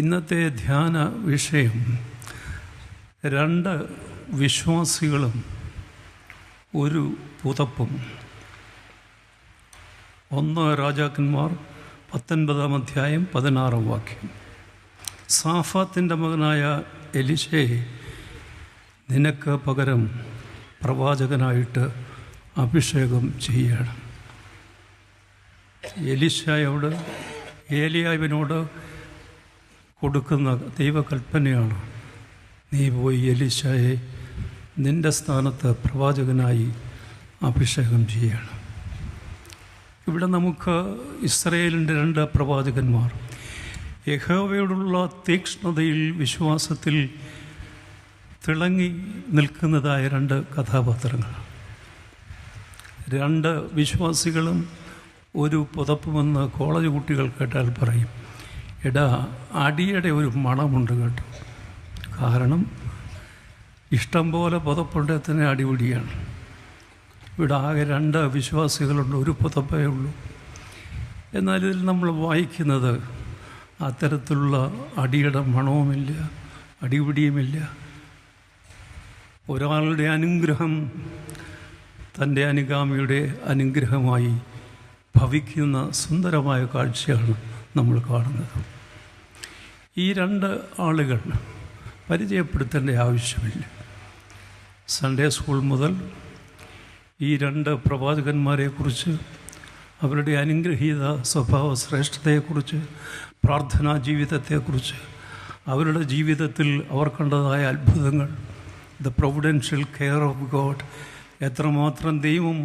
ഇന്നത്തെ ധ്യാന വിഷയം രണ്ട് വിശ്വാസികളും ഒരു പുതപ്പും. 1 രാജാക്കന്മാർ 19 അധ്യായം 16 വാക്യം. സാഫാത്തിൻ്റെ മകനായ എലീശയെ നിനക്ക് പകരം പ്രവാചകനായിട്ട് അഭിഷേകം ചെയ്യണം. എലീശയോട് ഏലിയാവിനോട് കൊടുക്കുന്ന ദൈവകൽപ്പനയാണ്, നീ പോയി എലീശയെ നിൻ്റെ സ്ഥാനത്ത് പ്രവാചകനായി അഭിഷേകം ചെയ്യണം. ഇവിടെ നമുക്ക് ഇസ്രായേലിൻ്റെ 2 പ്രവാചകന്മാർ, യഹോവയോടുള്ള തീക്ഷ്ണതയിൽ വിശ്വാസത്തിൽ തിളങ്ങി നിൽക്കുന്നതായ 2 കഥാപാത്രങ്ങൾ. 2 വിശ്വാസികളും ഒരു പുതപ്പുമെന്ന് കോളേജ് കുട്ടികൾ കേട്ടാൽ പറയും, എടാ അടിയുടെ ഒരു മണമുണ്ട് കേട്ടോ. കാരണം ഇഷ്ടം പോലെ പുതപ്പുണ്ടെങ്കിൽ തന്നെ അടിപിടിയാണ്. ഇവിടെ ആകെ 2 വിശ്വാസികളുണ്ട്, ഒരു പുതപ്പേ ഉള്ളൂ. എന്നാൽ ഇതിൽ നമ്മൾ വായിക്കുന്നത് അത്തരത്തിലുള്ള അടിയുടെ മണവുമില്ല, അടിപിടിയുമില്ല. ഒരാളുടെ അനുഗ്രഹം തൻ്റെ അനുഗാമിയുടെ അനുഗ്രഹമായി ഭവിക്കുന്ന സുന്ദരമായ കാഴ്ചയാണ് നമ്മൾ കാണുന്നത്. ഈ 2 ആളുകൾ പരിചയപ്പെടുത്തേണ്ട ആവശ്യമില്ല. സൺഡേ സ്കൂൾ മുതൽ ഈ 2 പ്രവാചകന്മാരെക്കുറിച്ച്, അവരുടെ അനുഗ്രഹീത സ്വഭാവ ശ്രേഷ്ഠതയെക്കുറിച്ച്, പ്രാർത്ഥനാ ജീവിതത്തെക്കുറിച്ച്, അവരുടെ ജീവിതത്തിൽ അവർ കണ്ടതായ അത്ഭുതങ്ങൾ, the providential care of God, എത്രമാത്രം ദൈവം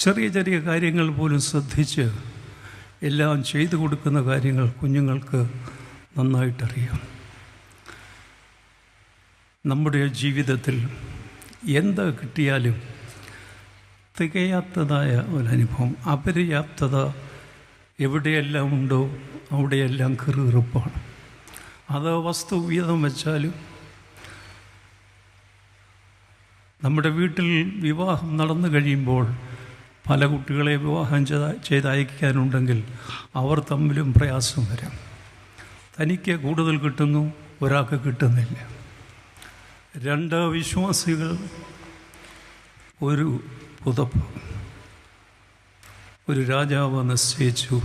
ചെറിയ ചെറിയ കാര്യങ്ങൾ പോലും ശ്രദ്ധിച്ച് എല്ലാം ചെയ്തു കൊടുക്കുന്ന കാര്യങ്ങൾ കുഞ്ഞുങ്ങൾക്ക് നന്നായിട്ടറിയാം. നമ്മുടെ ജീവിതത്തിൽ എന്ത് കിട്ടിയാലും തികയാത്തതായ ഒരനുഭവം, അപര്യാപ്തത എവിടെയെല്ലാം ഉണ്ടോ അവിടെയെല്ലാം കീറുകീറുപ്പാണ്. അത് വസ്തു വീതം വെച്ചാലും, നമ്മുടെ വീട്ടിൽ വിവാഹം നടന്നു കഴിയുമ്പോൾ പല കുട്ടികളെ വിവാഹം ചെയ്തയക്കാനുണ്ടെങ്കിൽ അവർ തമ്മിലും പ്രയാസം വരാം. തനിക്ക് കൂടുതൽ കിട്ടുന്നു, ഒരാൾക്ക് കിട്ടുന്നില്ല. 2 വിശ്വാസികൾ ഒരു പുതപ്പ്. ഒരു രാജാവ് നിശ്ചയിച്ചു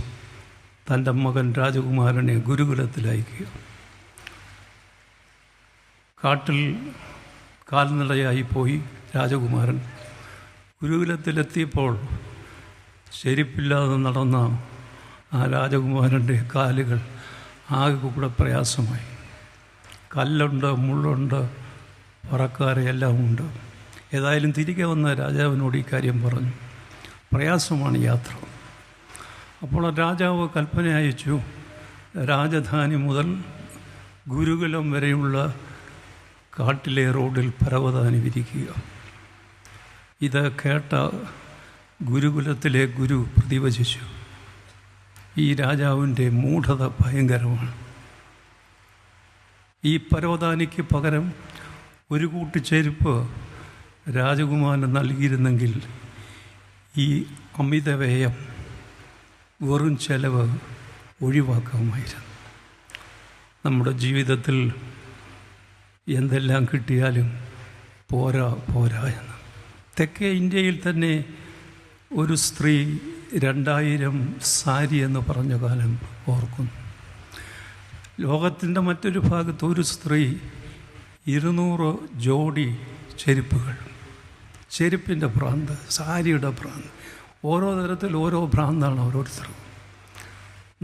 തൻ്റെ മകൻ രാജകുമാരനെ ഗുരുകുലത്തിലയക്കുക. കാട്ടിൽ കാൽനടയായി പോയി രാജകുമാരൻ. ഗുരുകുലത്തിലെത്തിയപ്പോൾ ചെരുപ്പില്ലാതെ നടന്ന ആ രാജകുമാരൻ്റെ കാലുകൾ ആകെ കൂടെ പ്രയാസമായി. കല്ലുണ്ട്, മുള്ളുണ്ട്, പറക്കാരെല്ലാം ഉണ്ട്. ഏതായാലും തിരികെ വന്ന രാജാവിനോട് ഈ കാര്യം പറഞ്ഞു. പ്രയാസമാണ് യാത്ര. അപ്പോൾ രാജാവ് കൽപ്പന അയച്ചു, രാജധാനി മുതൽ ഗുരുകുലം വരെയുള്ള കാട്ടിലെ റോഡിൽ പരവതാനി വിരിക്കുക. ഇത് കേട്ട ഗുരുകുലത്തിലെ ഗുരു പ്രതിവചിച്ചു, ഈ രാജാവിൻ്റെ മൂഢത ഭയങ്കരമാണ്. ഈ പരവതാനിക്ക് പകരം ഒരു കൂട്ടുചെരുപ്പ് രാജകുമാരന് നൽകിയിരുന്നെങ്കിൽ ഈ അമിതവ്യയം, വെറും ചെലവ് ഒഴിവാക്കാമായിരുന്നു. നമ്മുടെ ജീവിതത്തിൽ എന്തെല്ലാം കിട്ടിയാലും പോരാ എന്ന്. തെക്കേ ഇന്ത്യയിൽ തന്നെ ഒരു സ്ത്രീ 2000 സാരി എന്ന് പറഞ്ഞ കാലം ഓർക്കുന്നു. ലോകത്തിൻ്റെ മറ്റൊരു ഭാഗത്ത് ഒരു സ്ത്രീ 200 ജോഡി ചെരുപ്പുകൾ. ചെരുപ്പിൻ്റെ ഭ്രാന്ത്, സാരിയുടെ ഭ്രാന്ത്, ഓരോ തരത്തിൽ ഓരോ ഭ്രാന്താണ് ഓരോരുത്തർക്കും.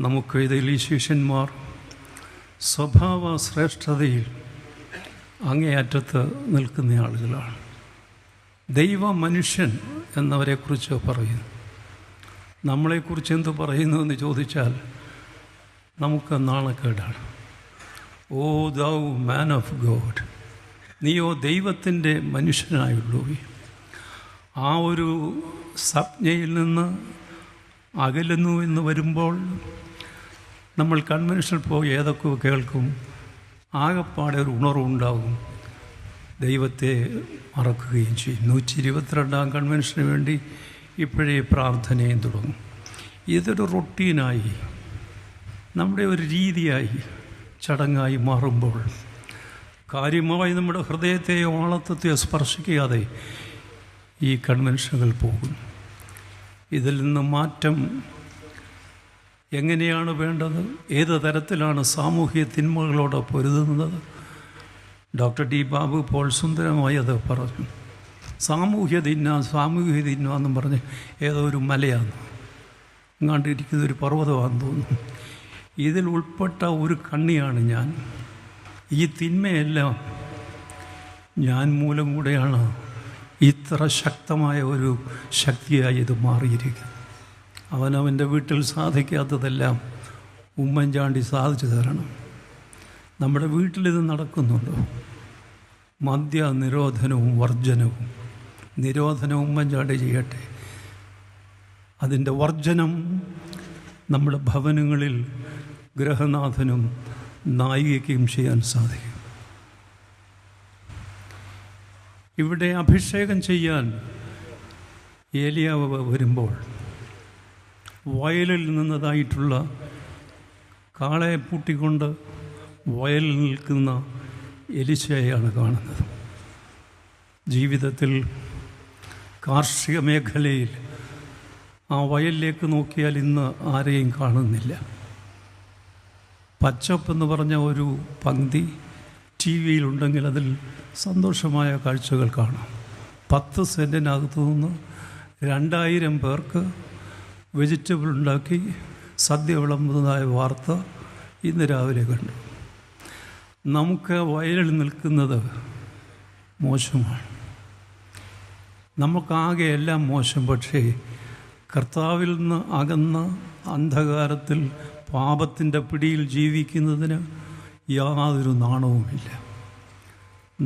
നമുക്ക് ഇതിൽ ഈ ശിഷ്യന്മാർ സ്വഭാവ ശ്രേഷ്ഠതയിൽ അങ്ങേയറ്റത്ത് നിൽക്കുന്ന ആളുകളാണ്. ദൈവ മനുഷ്യൻ എന്നവരെക്കുറിച്ച് പറയുന്നു. നമ്മളെക്കുറിച്ച് എന്ത് പറയുന്നു എന്ന് ചോദിച്ചാൽ നമുക്ക് നാണക്കേടാണ്. ഓ ദൗ മാൻ ഓഫ് ഗോഡ്, നീയോ ദൈവത്തിൻ്റെ മനുഷ്യനായുള്ളൂ. ആ ഒരു സംജ്ഞയിൽ നിന്ന് അകലുന്നു എന്ന് വരുമ്പോൾ നമ്മൾ കൺവെൻഷനിൽ പോയി ഏതൊക്കെ കേൾക്കും, ആകെപ്പാടെ ഒരു ഉണർവുണ്ടാകും. ദൈവത്തെ മറക്കുകയും ചെയ്യും. 122-ാം കൺവെൻഷന് വേണ്ടി ഇപ്പോഴേ പ്രാർത്ഥനയും തുടങ്ങും. ഇതൊരു റൊട്ടീനായി, നമ്മുടെ ഒരു രീതിയായി. ചടങ്ങായി മാറുമ്പോൾ കാര്യമായി നമ്മുടെ ഹൃദയത്തെയോ ആളത്വത്തെയോ സ്പർശിക്കാതെ ഈ കൺവെൻഷനുകൾ പോകും. ഇതിൽ നിന്ന് മാറ്റം എങ്ങനെയാണ് വേണ്ടത്, ഏത് തരത്തിലാണ് സാമൂഹിക തിന്മകളോട് പൊരുതുന്നത്? ഡോക്ടർ ടി ബാബു പോൾ സുന്ദരമായി അത് പറഞ്ഞു. സാമൂഹ്യ തിന്മ എന്നും പറഞ്ഞ് ഏതോ ഒരു മലയാണ്, ഇങ്ങാണ്ടിരിക്കുന്ന ഒരു പർവ്വതമാണെന്ന് തോന്നുന്നു. ഇതിൽ ഉൾപ്പെട്ട ഒരു കണ്ണിയാണ് ഞാൻ. ഈ തിന്മയെല്ലാം ഞാൻ മൂലം കൂടെയാണ് ഇത്ര ശക്തമായ ഒരു ശക്തിയായി ഇത് മാറിയിരിക്കുന്നത്. അവനവൻ്റെ വീട്ടിൽ സാധിക്കാത്തതെല്ലാം ഉമ്മൻചാണ്ടി സാധിച്ചു തരണം. നമ്മുടെ വീട്ടിലിത് നടക്കുന്നുണ്ടോ? മദ്യ നിരോധനവും വർജനവും. നിരോധനം ഉമ്മൻചാണ്ടി ചെയ്യട്ടെ, അതിൻ്റെ വർജനം നമ്മുടെ ഭവനങ്ങളിൽ ഗൃഹനാഥനും നായികയ്ക്കും ചെയ്യാൻ സാധിക്കും. ഇവിടെ അഭിഷേകം ചെയ്യാൻ ഏലിയാവ് വരുമ്പോൾ വയലിൽ നിന്നതായിട്ടുള്ള കാളയെ പൂട്ടിക്കൊണ്ട് വയലിൽ നിൽക്കുന്ന എലിശയെയാണ് കാണുന്നത്. ജീവിതത്തിൽ കാർഷിക മേഖലയിൽ ആ വയലിലേക്ക് നോക്കിയാൽ ഇന്ന് ആരെയും കാണുന്നില്ല. പച്ചപ്പെന്ന് പറഞ്ഞ ഒരു പങ്ക്തി ടി വിയിലുണ്ടെങ്കിൽ അതിൽ സന്തോഷമായ കാഴ്ചകൾ കാണാം. 10 സെൻറ്റിനകത്തു നിന്ന് 2000 പേർക്ക് വെജിറ്റബിൾ ഉണ്ടാക്കി സദ്യ വിളമ്പുന്നതായ വാർത്ത ഇന്ന് രാവിലെ കണ്ടു. നമുക്ക് വയലിൽ നിൽക്കുന്നത് മോശമാണ്, നമുക്കാകെ എല്ലാം മോശം. പക്ഷേ കർത്താവിൽ നിന്ന് അകന്ന അന്ധകാരത്തിൽ പാപത്തിൻ്റെ പിടിയിൽ ജീവിക്കുന്നതിന് യാതൊരു നാണവുമില്ല.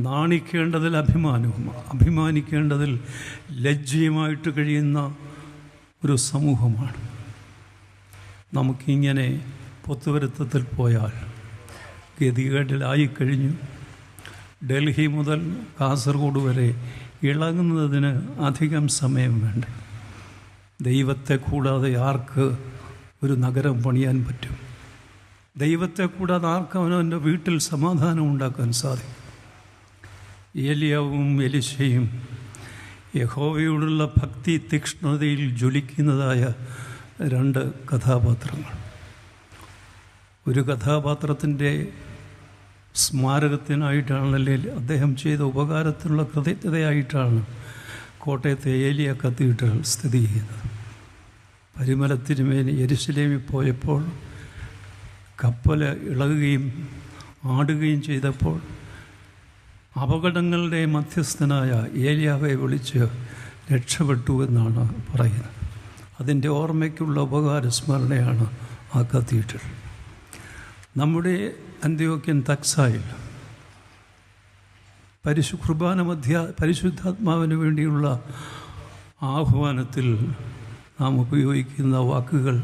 നാണിക്കേണ്ടതിൽ അഭിമാനവും അഭിമാനിക്കേണ്ടതിൽ ലജ്ജയുമായിട്ട് കഴിയുന്ന ഒരു സമൂഹമാണ്. നമുക്കിങ്ങനെ പൊത്തുവരുത്തത്തിൽ പോയാൽ ഗതികേടിലായിക്കഴിഞ്ഞു. ഡൽഹി മുതൽ കാസർഗോഡ് വരെ ഇളകുന്നതിന് അധികം സമയം വേണ്ട. ദൈവത്തെ കൂടാതെ ആർക്ക് ഒരു നഗരം പണിയാൻ പറ്റും? ദൈവത്തെ കൂടാതെ ആർക്ക് അവനവൻ്റെ വീട്ടിൽ സമാധാനം ഉണ്ടാക്കാൻ സാധിക്കും? ഏലിയാവും എലിശയും യഹോവയോടുള്ള ഭക്തി തീക്ഷ്ണതയിൽ ജ്വലിക്കുന്നതായ 2 കഥാപാത്രങ്ങൾ. ഒരു കഥാപാത്രത്തിൻ്റെ സ്മാരകത്തിനായിട്ടാണല്ലേ അദ്ദേഹം ചെയ്ത ഉപകാരത്തിനുള്ള കൃതജ്ഞതയായിട്ടാണ് കോട്ടയത്തെ ഏലിയ കത്തീഡ്രൽ സ്ഥിതി ചെയ്യുന്നത്. പരിമലത്തിനുമേൽ യെരുശലേമിൽ പോയപ്പോൾ കപ്പൽ ഇളകുകയും ആടുകയും ചെയ്തപ്പോൾ അപകടങ്ങളുടെ മധ്യസ്ഥനായ ഏലിയാവെ വിളിച്ച് രക്ഷപ്പെട്ടു എന്നാണ് പറയുന്നത്. അതിൻ്റെ ഓർമ്മയ്ക്കുള്ള ഉപകാരസ്മരണയാണ് ആ കത്തീഡ്രൽ. നമ്മുടെ അന്ത്യോക്യൻ തക്സായിൽ കുർബാന പരിശുദ്ധാത്മാവിന് വേണ്ടിയുള്ള ആഹ്വാനത്തിൽ നാം ഉപയോഗിക്കുന്ന വാക്കുകൾ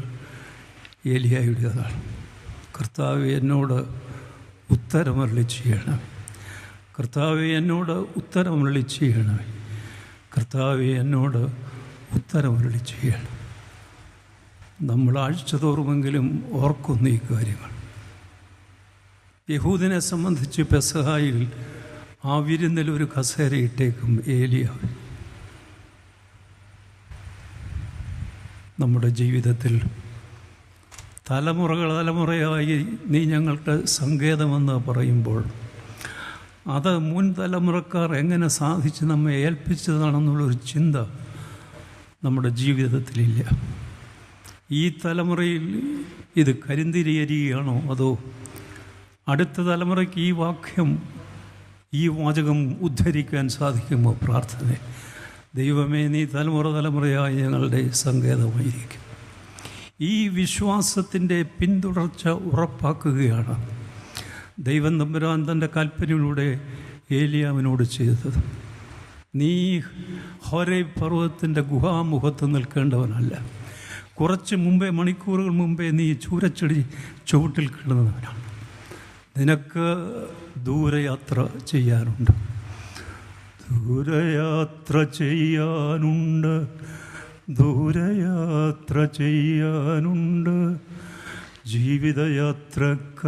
ഏലിയായുടേതാണ്. കർത്താവേ എന്നോട് ഉത്തരമരുളി ചെയ്യണമേ, കർത്താവേ എന്നോട് ഉത്തരമരുളി ചെയ്യണമേ, കർത്താവേ എന്നോട് ഉത്തരമരുളി ചെയ്യണം. നമ്മൾ ആഴ്ചതോറുമെങ്കിലും ഓർക്കുന്ന ഈ കാര്യങ്ങൾ. യഹൂദിനെ സംബന്ധിച്ച് പെസഹായിൽ ആ വിരുന്നിൽ ഒരു കസേരയിട്ടേക്കും ഏലിയാവ്. നമ്മുടെ ജീവിതത്തിൽ തലമുറയായി നീ ഞങ്ങൾക്ക് സങ്കേതമെന്ന് പറയുമ്പോൾ അത് മുൻ തലമുറക്കാർ എങ്ങനെ സാധിച്ച് നമ്മെ ഏൽപ്പിച്ചതാണെന്നുള്ളൊരു ചിന്ത നമ്മുടെ ജീവിതത്തിലില്ല. ഈ തലമുറയിൽ ഇത് കരിന്തിരിയരികയാണോ അതോ അടുത്ത തലമുറയ്ക്ക് ഈ വാചകം ഉദ്ധരിക്കാൻ സാധിക്കുമോ? പ്രാർത്ഥന, ദൈവമേ നീ തലമുറയായി ഞങ്ങളുടെ സങ്കേതമായിരിക്കും. ഈ വിശ്വാസത്തിൻ്റെ പിന്തുടർച്ച ഉറപ്പാക്കുകയാണ് ദൈവം തമ്പുരാൻ തൻ്റെ കൽപ്പനയിലൂടെ ഏലിയാവിനോട് ചെയ്തത്. നീ ഹോരേബ് പർവ്വതത്തിൻ്റെ ഗുഹാമുഖത്ത് നിൽക്കേണ്ടവനല്ല. കുറച്ച് മുമ്പേ, മണിക്കൂറുകൾ മുമ്പേ നീ ചൂരച്ചെടി ചുവട്ടിൽ കിടന്നവനാണ്. നിനക്ക് ദൂരയാത്ര ചെയ്യാനുണ്ട്, ദൂരയാത്ര ചെയ്യാനുണ്ട്, ദൂരയാത്ര ചെയ്യാനുണ്ട്, ജീവിതയാത്രക്കാരാ,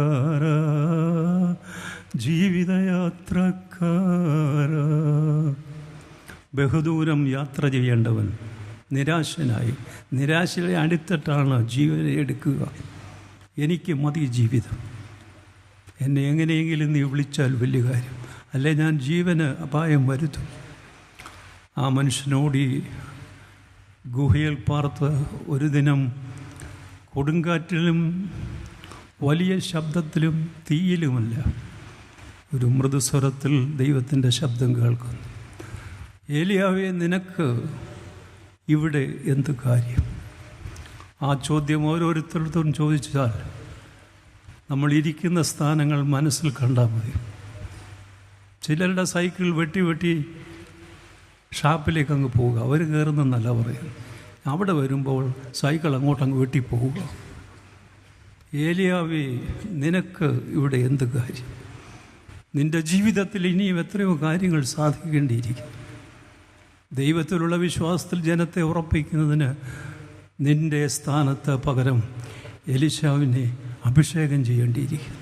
ജീവിതയാത്രക്കാരാ. ബഹുദൂരം യാത്ര ചെയ്യേണ്ടവൻ നിരാശനായി, നിരാശയുടെ അടിത്തട്ടാണ് ജീവനെ എടുക്കുക. എനിക്ക് മതി ജീവിതം, എന്നെ എങ്ങനെയെങ്കിലും നീ വിളിച്ചാൽ വലിയ കാര്യം, അല്ലെ ഞാൻ ജീവന് അപായം വരുത്തും. ആ മനുഷ്യനോട് ഈ ഗുഹയിൽ പാർത്ത് ഒരു ദിനം കൊടുങ്കാറ്റിലും വലിയ ശബ്ദത്തിലും തീയിലുമല്ല, ഒരു മൃദുസ്വരത്തിൽ ദൈവത്തിൻ്റെ ശബ്ദം കേൾക്കുന്നു. ഏലിയാവേ, നിനക്ക് ഇവിടെ എന്ത് കാര്യം? ആ ചോദ്യം ഓരോരുത്തർക്കും ചോദിച്ചാൽ നമ്മൾ ഇരിക്കുന്ന സ്ഥാനങ്ങൾ മനസ്സിൽ കണ്ടാൽ മതി. ചിലരുടെ സൈക്കിൾ വെട്ടി ഷാപ്പിലേക്ക് അങ്ങ് പോവുക, അവർ കയറുന്നെന്നല്ല പറയുന്നത്. അവിടെ വരുമ്പോൾ സൈക്കിൾ അങ്ങോട്ടങ്ങ് വെട്ടിപ്പോവുക. ഏലിയാവേ, നിനക്ക് ഇവിടെ എന്ത് കാര്യം? നിൻ്റെ ജീവിതത്തിൽ ഇനിയും എത്രയോ കാര്യങ്ങൾ സാധിക്കേണ്ടിയിരിക്കും. ദൈവത്തിലുള്ള വിശ്വാസത്തിൽ ജനത്തെ ഉറപ്പിക്കുന്നതിന് നിൻ്റെ സ്ഥാനത്ത് പകരം എലീശാവിനെ അഭിഷേകം ചെയ്യേണ്ടിയിരിക്കും.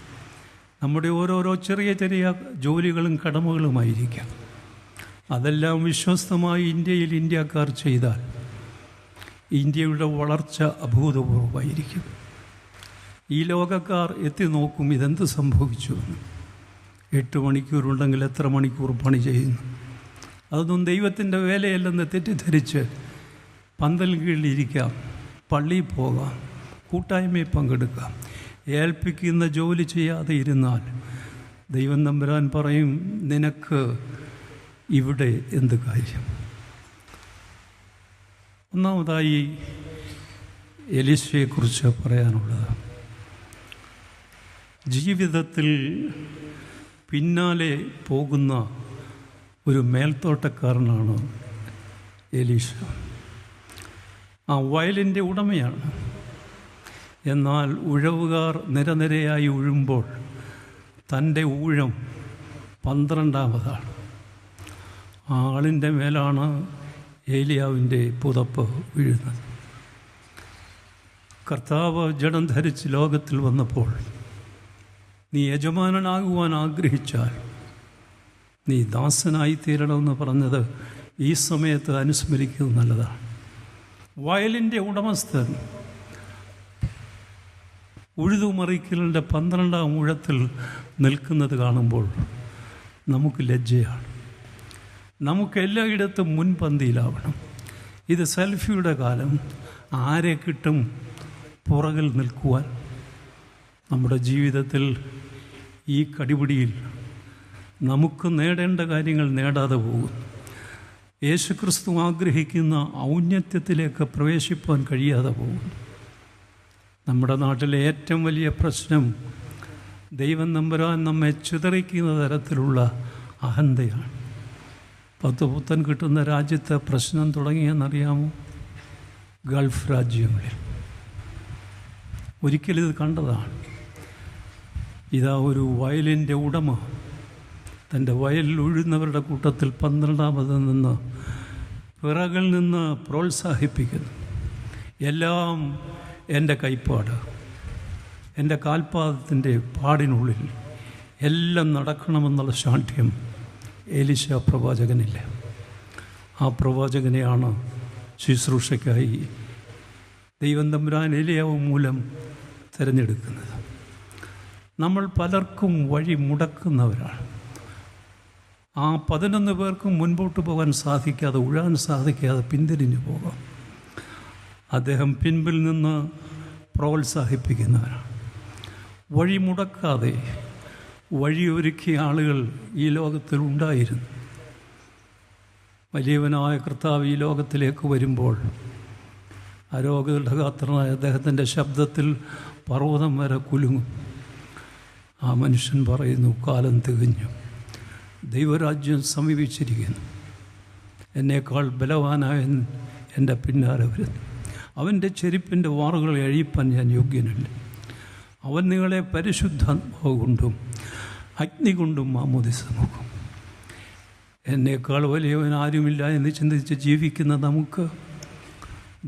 നമ്മുടെ ഓരോരോ ചെറിയ ചെറിയ ജോലികളും കടമകളുമായിരിക്കാം. അതെല്ലാം വിശ്വസ്തമായി ഇന്ത്യക്കാർ ചെയ്താൽ ഇന്ത്യയുടെ വളർച്ച അഭൂതപൂർവമായിരിക്കും. ഈ ലോകക്കാർ എത്തി നോക്കും ഇതെന്ത് സംഭവിച്ചു. 8 മണിക്കൂറുണ്ടെങ്കിൽ എത്ര മണിക്കൂർ പണി ചെയ്യുന്നു? അതൊന്നും ദൈവത്തിൻ്റെ വേലയല്ലെന്ന് തെറ്റിദ്ധരിച്ച് പന്തൽ കീഴിലിരിക്കാം, പള്ളിയിൽ പോകാം, കൂട്ടായ്മയിൽ പങ്കെടുക്കാം. ഏൽപ്പിക്കുന്ന ജോലി ചെയ്യാതെ ഇരുന്നാൽ ദൈവം തമ്പുരാൻ പറയും, നിനക്ക് ഇവിടെ എന്ത് കാര്യം? ഒന്നാമതായി എലീശയെക്കുറിച്ച് പറയാനുള്ളത്, ജീവിതത്തിൽ പിന്നാലെ പോകുന്ന ഒരു മേൽത്തോട്ടക്കാരനാണ് എലീശ. ആ വയലിൻ്റെ ഉടമയാണ്. എന്നാൽ ഉഴവുകാർ നിരനിരയായി ഉഴുമ്പോൾ തൻ്റെ ഊഴം 12ാമതാണ്. ആ ആളിൻ്റെ മേലാണ് ഏലിയാവിൻ്റെ പുതപ്പ് വീഴുന്നത്. കർത്താവ് ജഡം ധരിച്ച് ലോകത്തിൽ വന്നപ്പോൾ, നീ യജമാനനാകുവാൻ ആഗ്രഹിച്ചാൽ നീ ദാസനായി തീരണമെന്ന് പറഞ്ഞത് ഈ സമയത്ത് അനുസ്മരിക്കുന്നത് നല്ലതാണ്. വയലിൻ്റെ ഉടമസ്ഥൻ ഉഴുതുമറിക്കലിൻ്റെ 12ാം ഊഴത്തിൽ നിൽക്കുന്നത് കാണുമ്പോൾ നമുക്ക് ലജ്ജയാണ്. നമുക്ക് എല്ലായിടത്തും മുൻപന്തിയിലാവണം. ഇത് സെൽഫിയുടെ കാലം. ആരെ കിട്ടും പുറകിൽ നിൽക്കുവാൻ? നമ്മുടെ ജീവിതത്തിൽ ഈ കടിപിടിയിൽ നമുക്ക് നേടേണ്ട കാര്യങ്ങൾ നേടാതെ പോകും. യേശുക്രിസ്തു ആഗ്രഹിക്കുന്ന ഔന്നത്യത്തിലേക്ക് പ്രവേശിപ്പാൻ കഴിയാതെ പോകും. നമ്മുടെ നാട്ടിലെ ഏറ്റവും വലിയ പ്രശ്നം ദൈവം തമ്പുരാൻ നമ്മെ ചിതറിക്കുന്ന തരത്തിലുള്ള അഹന്തയാണ്. 10 പുത്തൻ കിട്ടുന്ന രാജ്യത്തെ പ്രശ്നം തുടങ്ങിയെന്നറിയാമോ? ഗൾഫ് രാജ്യങ്ങളിൽ. ഒരിക്കലിത് കണ്ടതാണ്. ഇതാ ഒരു വയലിൻ്റെ ഉടമ തൻ്റെ വയലിൽ ഉഴുന്നവരുടെ കൂട്ടത്തിൽ 12ാമത് നിന്ന് പിറകിൽ നിന്ന് പ്രോത്സാഹിപ്പിക്കുന്നു. എല്ലാം എൻ്റെ കൈപ്പാട്, എൻ്റെ കാൽപാദത്തിൻ്റെ പാടിനുള്ളിൽ എല്ലാം നടക്കണമെന്നുള്ള ശാഠ്യം എലീശ പ്രവാചകനില്ല. ആ പ്രവാചകനെയാണ് ശുശ്രൂഷയ്ക്കായി ദൈവം തമ്പുരാൻ ഏലിയാവ് മൂലം തിരഞ്ഞെടുക്കുന്നത്. നമ്മൾ പലർക്കും വഴി മുടക്കുന്നവരാണ്. ആ 11 പേർക്കും മുൻപോട്ട് പോകാൻ സാധിക്കാതെ, ഉഴാൻ സാധിക്കാതെ പിന്തിരിഞ്ഞു പോകാം. അദ്ദേഹം പിൻപിൽ നിന്ന് പ്രോത്സാഹിപ്പിക്കുന്നവരാണ്. വഴി മുടക്കാതെ വഴിയൊരുക്കിയ ആളുകൾ ഈ ലോകത്തിൽ ഉണ്ടായിരുന്നു. വലിയവനായ കർത്താവ് ഈ ലോകത്തിലേക്ക് വരുമ്പോൾ അരോഗഘാത്രനായ അദ്ദേഹത്തിൻ്റെ ശബ്ദത്തിൽ പർവ്വതം വരെ കുലുങ്ങും. ആ മനുഷ്യൻ പറയുന്നു, കാലം തികഞ്ഞു, ദൈവരാജ്യം സമീപിച്ചിരിക്കുന്നു, എന്നേക്കാൾ ബലവാനായൻ എൻ്റെ പിന്നാലെ വരുന്നു. അവൻ്റെ ചെരുപ്പിൻ്റെ വാറുകളെ അഴിപ്പാൻ ഞാൻ യോഗ്യനല്ല. അവൻ നിങ്ങളെ പരിശുദ്ധാത്മാവ് കൊണ്ടും അഗ്നി കൊണ്ടും മാമോദിസ നോക്കും. എന്നേക്കാൾ വലിയവൻ ആരുമില്ല എന്ന് ചിന്തിച്ച് ജീവിക്കുന്ന നമുക്ക്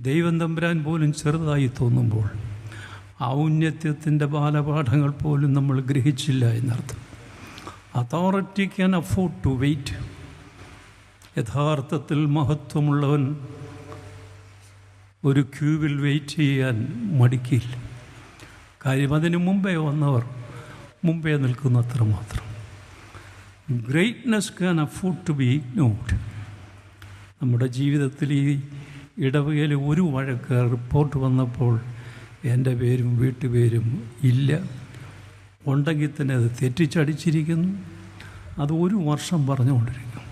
ദൈവം തമ്പുരാൻ പോലും ചെറുതായി തോന്നുമ്പോൾ ഔന്നത്യത്തിൻ്റെ ബാലപാഠങ്ങൾ പോലും നമ്മൾ ഗ്രഹിച്ചില്ല എന്നർത്ഥം. Authority can afford to wait. യഥാർത്ഥത്തിൽ മഹത്വമുള്ളവൻ ഒരു ക്യൂവിൽ വെയിറ്റ് ചെയ്യാൻ മടിക്കില്ല. കാര്യം അതിനു മുമ്പേ വന്നവർ മുമ്പേ നിൽക്കുന്ന അത്ര മാത്രം. Greatness can afford to be ignored. നമ്മുടെ ജീവിതത്തിൽ ഈ ഇടവകയിൽ ഒരു വഴക്ക് റിപ്പോർട്ട് വന്നപ്പോൾ എൻ്റെ പേരും വീട്ടുപേരും ഇല്ല, ഉണ്ടെങ്കിൽ തന്നെ അത് തെറ്റിച്ചടിച്ചിരിക്കുന്നു. അത് ഒരു വർഷം പറഞ്ഞുകൊണ്ടിരിക്കും.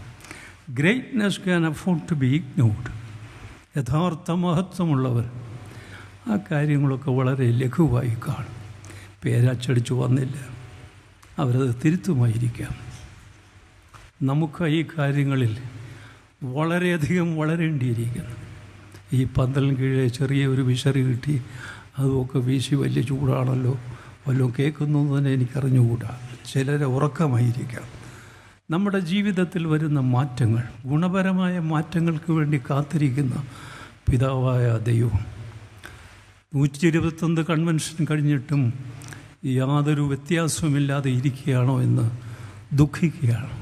Greatness can afford to be ignored. യഥാർത്ഥ മഹത്വമുള്ളവർ ആ കാര്യങ്ങളൊക്കെ വളരെ ലഘുവായി കാണും. പേരച്ചടിച്ചു വന്നില്ല, അവരത് തിരുത്തുമായിരിക്കാം. നമുക്ക് ഈ കാര്യങ്ങളിൽ വളരെയധികം വളരേണ്ടിയിരിക്കുന്നു. ഈ പന്തലിന് കീഴെ ചെറിയ ഒരു വിശറി കിട്ടി, അതുമൊക്കെ വീശി വലിയ ചൂടാണല്ലോ, വല്ലതും കേൾക്കുന്നു തന്നെ എനിക്കറിഞ്ഞുകൂടാ. ചിലരെ ഉറക്കമായിരിക്കാം. നമ്മുടെ ജീവിതത്തിൽ വരുന്ന മാറ്റങ്ങൾ, ഗുണപരമായ മാറ്റങ്ങൾക്ക് വേണ്ടി കാത്തിരിക്കുന്ന പിതാവായ ദൈവം 121 കൺവെൻഷൻ കഴിഞ്ഞിട്ടും യാതൊരു വ്യത്യാസവുമില്ലാതെ ഇരിക്കുകയാണോ എന്ന് ദുഃഖിക്കുകയാണ്.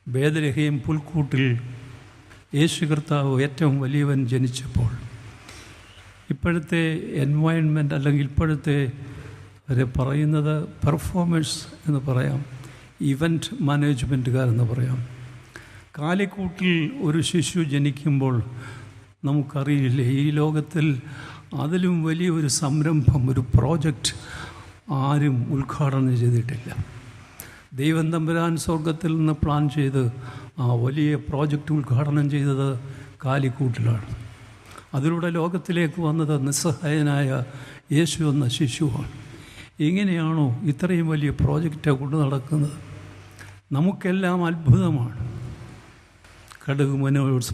ബേത്ലഹേം പുൽക്കൂട്ടിൽ യേശു കർത്താവ് ഏറ്റവും വലിയവൻ ജനിച്ചപ്പോൾ ഇപ്പോഴത്തെ എൻവയൺമെൻറ്റ് അല്ലെങ്കിൽ ഇപ്പോഴത്തെ അവരെ പറയുന്നത് പെർഫോമേഴ്സ് എന്ന് പറയാം, ഇവൻറ്റ് മാനേജ്മെൻറ്റുകാരെന്ന് പറയാം. കാലിക്കൂട്ടിൽ ഒരു ശിശു ജനിക്കുമ്പോൾ നമുക്കറിയില്ല, ഈ ലോകത്തിൽ അതിലും വലിയൊരു സംരംഭം, ഒരു പ്രോജക്റ്റ് ആരും ഉദ്ഘാടനം ചെയ്തിട്ടില്ല. ദൈവം തമ്പുരാൻ സ്വർഗത്തിൽ നിന്ന് പ്ലാൻ ചെയ്ത് ആ വലിയ പ്രോജക്റ്റ് ഉദ്ഘാടനം ചെയ്തത് കാലിക്കൂട്ടിലാണ്. അതിലൂടെ ലോകത്തിലേക്ക് വന്നത് നിസ്സഹായനായ യേശു എന്ന ശിശുവാണ്. ഇങ്ങനെയാണോ ഇത്രയും വലിയ പ്രോജക്റ്റ് കൊണ്ടു നടക്കുന്നത്? നമുക്കെല്ലാം അത്ഭുതമാണ്. കടുക്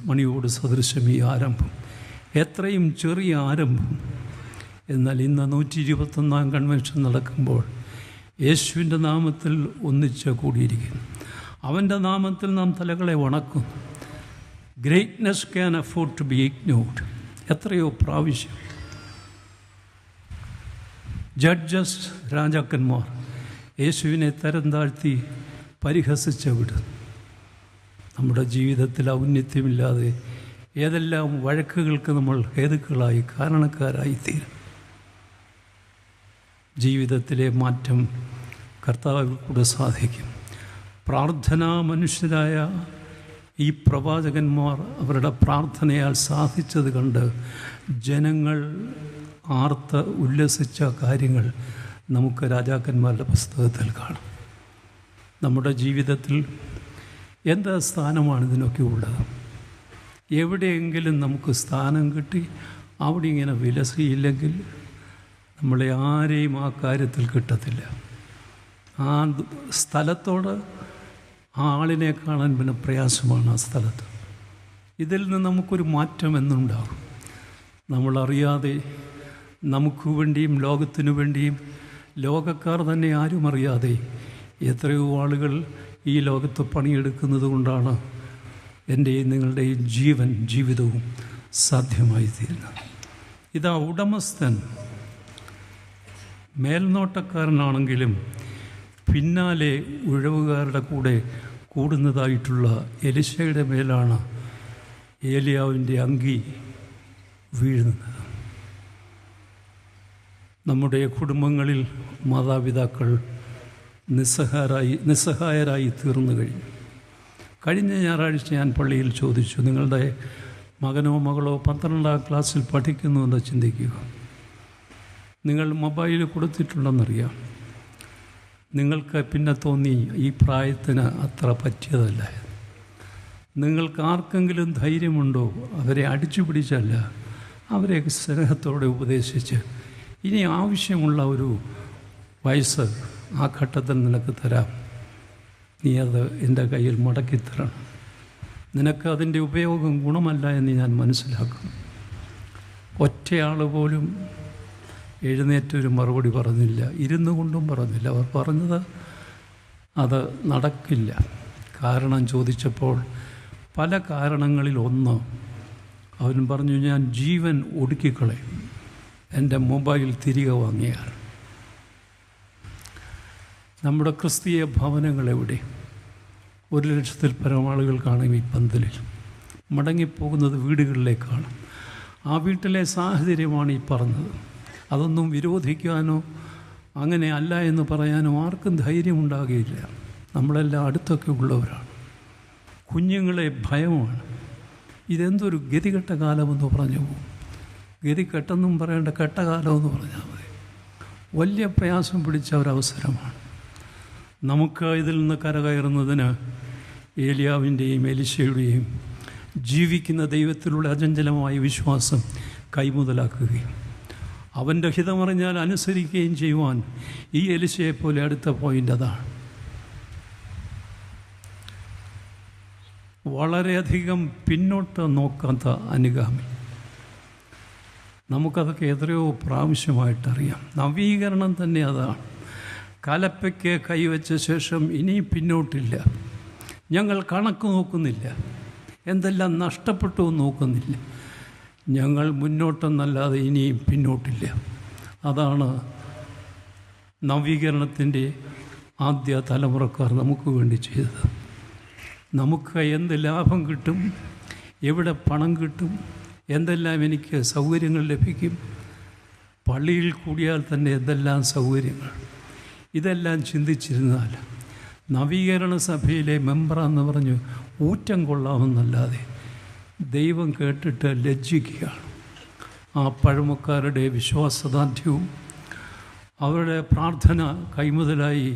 മണിയോട് സദൃശം ഈ ആരംഭം, എത്രയും ചെറിയ ആരംഭം. എന്നാൽ ഇന്ന് 121 കൺവെൻഷൻ നടക്കുമ്പോൾ യേശുവിൻ്റെ നാമത്തിൽ ഒന്നിച്ച് കൂടിയിരിക്കുന്നു. അവൻ്റെ നാമത്തിൽ നാം തലകളെ വണക്കും. Greatness can afford to be ignored. എത്രയോ പ്രാവശ്യം ജഡ്ജസ്, രാജാക്കന്മാർ യേശുവിനെ തരം താഴ്ത്തി പരിഹസിച്ച വിട്. നമ്മുടെ ജീവിതത്തിൽ ഔന്നത്യമില്ലാതെ ഏതെല്ലാം വഴക്കുകൾക്ക് നമ്മൾ ഹേതുക്കളായി കാരണക്കാരായി തീരും. ജീവിതത്തിലെ മാറ്റം കർത്താവിൽ കൂടെ സാധിക്കും. പ്രാർത്ഥനാ മനുഷ്യരായ ഈ പ്രവാചകന്മാർ അവരുടെ പ്രാർത്ഥനയാൽ സാധിച്ചത് കണ്ട് ജനങ്ങൾ ആർത്ത് ഉല്ലസിച്ച കാര്യങ്ങൾ നമുക്ക് രാജാക്കന്മാരുടെ പുസ്തകത്തിൽ കാണാം. നമ്മുടെ ജീവിതത്തിൽ എന്താ സ്ഥാനമാണ് ഇതിനൊക്കെ ഉള്ളത്? എവിടെയെങ്കിലും നമുക്ക് സ്ഥാനം കിട്ടി അവിടെ ഇങ്ങനെ വിലസിയില്ലെങ്കിൽ നമ്മളെ ആരെയും ആ കാര്യത്തിൽ കിട്ടത്തില്ല. ആ സ്ഥലത്തോട് ആ ആളിനെ കാണാൻ പിന്നെ പ്രയാസമാണ് ആ സ്ഥലത്ത്. ഇതിൽ നിന്ന് നമുക്കൊരു മാറ്റം എന്നുണ്ടാകും. നമ്മളറിയാതെ നമുക്ക് വേണ്ടിയും ലോകത്തിനു വേണ്ടിയും ലോകക്കാർ തന്നെ ആരും അറിയാതെ എത്രയോ ആളുകൾ ഈ ലോകത്ത് പണിയെടുക്കുന്നത് കൊണ്ടാണ് എൻ്റെയും നിങ്ങളുടെയും ജീവിതവും സാധ്യമായി തീരുന്നത്. ഇതാ ഉടമസ്ഥൻ മേൽനോട്ടക്കാരനാണെങ്കിലും പിന്നാലെ ഉഴവുകാരുടെ കൂടെ കൂടുന്നതായിട്ടുള്ള എലിശയുടെ മേലാണ് ഏലിയാവിൻ്റെ അങ്കി വീഴുന്നത്. നമ്മുടെ കുടുംബങ്ങളിൽ മാതാപിതാക്കൾ നിസ്സഹായരായി തീർന്നു കഴിഞ്ഞു. കഴിഞ്ഞ ഞായറാഴ്ച ഞാൻ പള്ളിയിൽ ചോദിച്ചു, നിങ്ങളുടെ മകനോ മകളോ 12ാം ക്ലാസ്സിൽ പഠിക്കുന്നുവെന്ന് ചിന്തിക്കുക. നിങ്ങൾ മൊബൈൽ കൊടുത്തിട്ടുണ്ടെന്നറിയാം. നിങ്ങൾക്ക് പിന്നെ തോന്നി ഈ പ്രായത്തിന് അത്ര പറ്റിയതല്ല. നിങ്ങൾക്ക് ആർക്കെങ്കിലും ധൈര്യമുണ്ടോ അവരെ അടിച്ചു പിടിച്ചല്ല, അവരെ സ്നേഹത്തോടെ ഉപദേശിച്ച് ഇനി ആവശ്യമുള്ള ഒരു വയസ്സ് ആ ഘട്ടത്തിൽ നിനക്ക് തരാം, നീ അത് എൻ്റെ കയ്യിൽ മടക്കിത്തരണം, നിനക്ക് അതിൻ്റെ ഉപയോഗം ഗുണമല്ല എന്ന് ഞാൻ മനസ്സിലാക്കും. ഒറ്റയാൾ പോലും എഴുന്നേറ്റൊരു മറുപടി പറഞ്ഞില്ല, ഇരുന്നു കൊണ്ടും പറഞ്ഞില്ല. അവർ പറഞ്ഞത് അത് നടക്കില്ല. കാരണം ചോദിച്ചപ്പോൾ പല കാരണങ്ങളിൽ ഒന്ന് അവൻ പറഞ്ഞു, ഞാൻ ജീവൻ ഒടുക്കിക്കളയും. എൻ്റെ മൊബൈൽ തിരികെ വാങ്ങിയാൽ. നമ്മുടെ ക്രിസ്തീയ ഭവനങ്ങളെവിടെ? 1,00,000-ൽ പരം ആളുകൾ കാണും ഈ പന്തലിൽ. മടങ്ങിപ്പോകുന്നത് വീടുകളിലേക്കാണ്. ആ വീട്ടിലെ സാഹചര്യമാണ് ഈ പറഞ്ഞത്. അതൊന്നും വിരോധിക്കാനോ അങ്ങനെ അല്ല എന്ന് പറയാനോ ആർക്കും ധൈര്യമുണ്ടാകുകയില്ല. നമ്മളെല്ലാം അടുത്തൊക്കെ ഉള്ളവരാണ്. കുഞ്ഞുങ്ങളെ ഭയമാണ്. ഇതെന്തൊരു ഗതികെട്ട കാലമെന്ന് പറഞ്ഞു പോകും. ഗതികെട്ടെന്നും പറയേണ്ട കെട്ട കാലമെന്ന് പറഞ്ഞാൽ മതി. വലിയ പ്രയാസം പിടിച്ച ഒരവസരമാണ്. നമുക്ക് ഇതിൽ നിന്ന് കരകയറുന്നതിന് ഏലിയാവിൻ്റെയും എലിശയുടെയും ജീവിക്കുന്ന ദൈവത്തിലുള്ള അചഞ്ചലമായ വിശ്വാസം കൈമുതലാക്കുകയും അവൻ്റെ ഹിതമറിഞ്ഞാൽ അനുസരിക്കുകയും ചെയ്യുവാൻ ഈ എലിശയെപ്പോലെ അടുത്ത പോയിൻ്റ് അതാണ്. വളരെയധികം പിന്നോട്ട് നോക്കാത്ത അനുഗാമി. നമുക്കതൊക്കെ എത്രയോ പ്രാവശ്യമായിട്ടറിയാം. നവീകരണം തന്നെ അതാണ്. കലപ്പയ്ക്ക് കൈവച്ച ശേഷം ഇനി പിന്നോട്ടില്ല. ഞങ്ങൾ കണക്ക് നോക്കുന്നില്ല, എന്തെല്ലാം നഷ്ടപ്പെട്ടു നോക്കുന്നില്ല. ഞങ്ങൾ മുന്നോട്ടെന്നല്ലാതെ ഇനിയും പിന്നോട്ടില്ല. അതാണ് നവീകരണത്തിൻ്റെ ആദ്യ തലമുറക്കാർ നമുക്ക് വേണ്ടി ചെയ്തത്. നമുക്ക് എന്ത് ലാഭം കിട്ടും, എവിടെ പണം കിട്ടും, എന്തെല്ലാം എനിക്ക് സൗകര്യങ്ങൾ ലഭിക്കും, പള്ളിയിൽ കൂടിയാൽ തന്നെ എന്തെല്ലാം സൗകര്യങ്ങൾ, ഇതെല്ലാം ചിന്തിച്ചിരുന്നാൽ നവീകരണ സഭയിലെ മെമ്പറാന്ന് പറഞ്ഞ് ഊറ്റം കൊള്ളാമെന്നല്ലാതെ ദൈവം കേട്ടിട്ട് ലജ്ജിക്കുകയാണ്. ആ പഴമക്കാരുടെ വിശ്വാസദാർഢ്യവും അവരുടെ പ്രാർത്ഥന കൈമുതലായി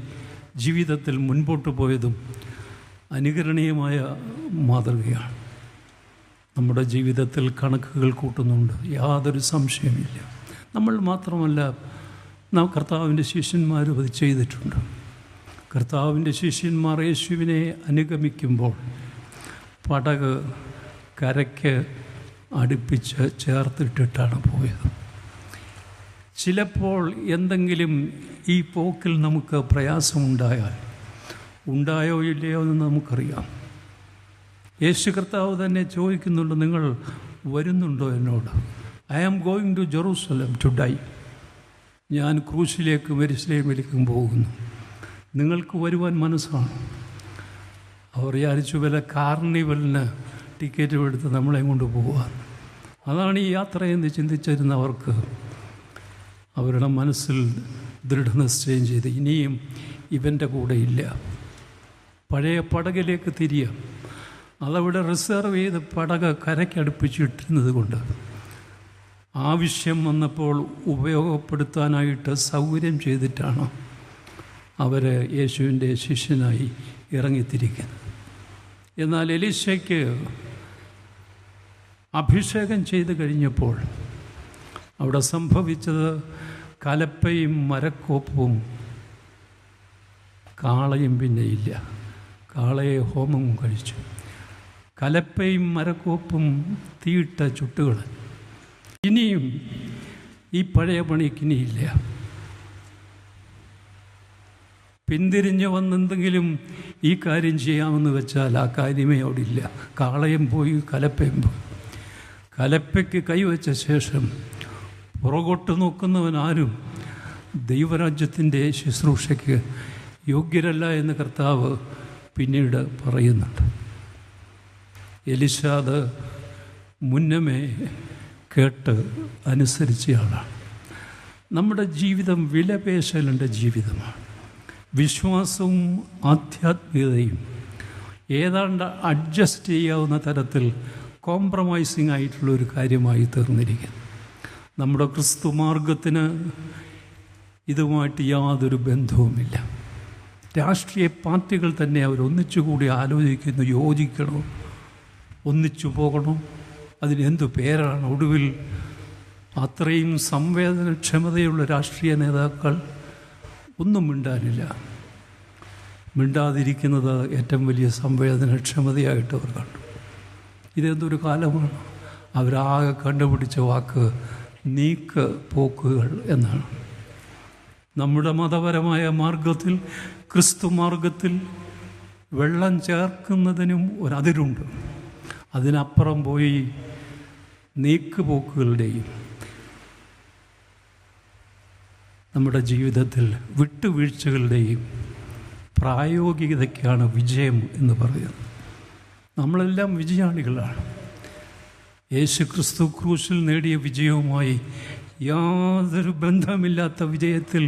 ജീവിതത്തിൽ മുൻപോട്ട് പോയതും അനുകരണീയമായ മാതൃകയാണ്. നമ്മുടെ ജീവിതത്തിൽ കണക്കുകൾ കൂട്ടുന്നുണ്ട്, യാതൊരു സംശയമില്ല. നമ്മൾ മാത്രമല്ല, നാം കർത്താവിൻ്റെ ശിഷ്യന്മാരും അത് ചെയ്തിട്ടുണ്ട്. കർത്താവിൻ്റെ ശിഷ്യന്മാർ യേശുവിനെ അനുഗമിക്കുമ്പോൾ പടക് കരയ്ക്ക് അടുപ്പിച്ച് ചേർത്തിട്ടിട്ടാണ് പോയത്. ചിലപ്പോൾ എന്തെങ്കിലും ഈ പോക്കിൽ നമുക്ക് പ്രയാസമുണ്ടായാൽ, ഉണ്ടായോ ഇല്ലയോ എന്ന് നമുക്കറിയാം. യേശു കർത്താവ് തന്നെ ചോദിക്കുന്നുണ്ട്, നിങ്ങൾ വരുന്നുണ്ടോ എന്നോട്? I am going to Jerusalem to die. ഞാൻ ക്രൂശിലേക്കും യെരുശലേമിലേക്കും പോകുന്നു. നിങ്ങൾക്ക് വരുവാൻ മനസ്സാണ്? അവർ വിചാരിച്ചു വല്ല കാർണിവലിന് ടിക്കറ്റ് എടുത്ത് നമ്മളെ കൊണ്ട് പോകാൻ. അതാണ് ഈ യാത്രയെന്ന് ചിന്തിച്ചിരുന്നവർക്ക് അവരുടെ മനസ്സിൽ ദൃഢനിശ്ചയം ചെയ്ത് ഇനിയും ഇവൻ്റെ കൂടെ ഇല്ല, പഴയ പടകിലേക്ക് തിരിയാം. അതവിടെ റിസർവ് ചെയ്ത് പടക് കരയ്ക്കടുപ്പിച്ചിട്ടിരുന്നത് കൊണ്ട് ആവശ്യം വന്നപ്പോൾ ഉപയോഗപ്പെടുത്താനായിട്ട് സൗകര്യം ചെയ്തിട്ടാണ് അവർ യേശുവിൻ്റെ ശിഷ്യനായി ഇറങ്ങിത്തിരിക്കുന്നത്. എന്നാൽ എലീശയ്ക്ക് അഭിഷേകം ചെയ്ത് കഴിഞ്ഞപ്പോൾ അവിടെ സംഭവിച്ചത് കലപ്പയും മരക്കോപ്പും കാളയും പിന്നെയില്ല. കാളയെ ഹോമം കഴിച്ചു. കലപ്പയും മരക്കോപ്പും തീയിട്ട ചുട്ടുകൾ. ഇനിയും ഈ പഴയ പണിക്കിനിയില്ല. പിന്തിരിഞ്ഞ് വന്നെന്തെങ്കിലും ഈ കാര്യം ചെയ്യാമെന്ന് വെച്ചാൽ ആ കാര്യമേ അവിടെ ഇല്ല. കാളയും പോയി, കലപ്പയും പോയി. കലപ്പയ്ക്ക് കൈവച്ച ശേഷം പുറകോട്ട് നോക്കുന്നവനാരും ദൈവരാജ്യത്തിൻ്റെ ശുശ്രൂഷയ്ക്ക് യോഗ്യരല്ല എന്ന് കർത്താവ് പിന്നീട് പറയുന്നുണ്ട്. എലിശ അത് മുന്നമേ കേട്ട് അനുസരിച്ചയാളാണ്. നമ്മുടെ ജീവിതം വിലപേശലിൻ്റെ ജീവിതമാണ്. വിശ്വാസവും ആധ്യാത്മികതയും ഏതാണ്ട് അഡ്ജസ്റ്റ് ചെയ്യാവുന്ന തരത്തിൽ കോംപ്രമൈസിങ് ആയിട്ടുള്ളൊരു കാര്യമായി തീർന്നിരിക്കുന്നു. നമ്മുടെ ക്രിസ്തു മാർഗത്തിന് ഇതുമായിട്ട് യാതൊരു ബന്ധവുമില്ല. രാഷ്ട്രീയ പാർട്ടികൾ തന്നെ അവരൊന്നിച്ചുകൂടി ആലോചിക്കുന്നു, യോജിക്കണോ, ഒന്നിച്ചു പോകണോ, അതിനെന്തു പേരാണ്. ഒടുവിൽ അത്രയും സംവേദനക്ഷമതയുള്ള രാഷ്ട്രീയ നേതാക്കൾ ഒന്നും മിണ്ടാനില്ല. മിണ്ടാതിരിക്കുന്നത് ഏറ്റവും വലിയ സംവേദനക്ഷമതയായിട്ട് അവർ കണ്ടു. ഇതെന്തൊരു കാലമാണ്. അവരാകെ കണ്ടുപിടിച്ച വാക്ക് നീക്ക് പോക്കുകൾ എന്നാണ്. നമ്മുടെ മതപരമായ മാർഗത്തിൽ, ക്രിസ്തു മാർഗത്തിൽ വെള്ളം ചേർക്കുന്നതിനും ഒരതിരുണ്ട്. അതിനപ്പുറം പോയി നീക്കുപോക്കുകളുടെയും നമ്മുടെ ജീവിതത്തിൽ വിട്ടുവീഴ്ചകളുടെയും പ്രായോഗികതയ്ക്കാണ് വിജയം എന്ന് പറയുന്നത്. നമ്മളെല്ലാം വിജയാളികളാണ്. യേശുക്രിസ്തു ക്രൂശിൽ നേടിയ വിജയവുമായി യാതൊരു ബന്ധമില്ലാത്ത വിജയത്തിൽ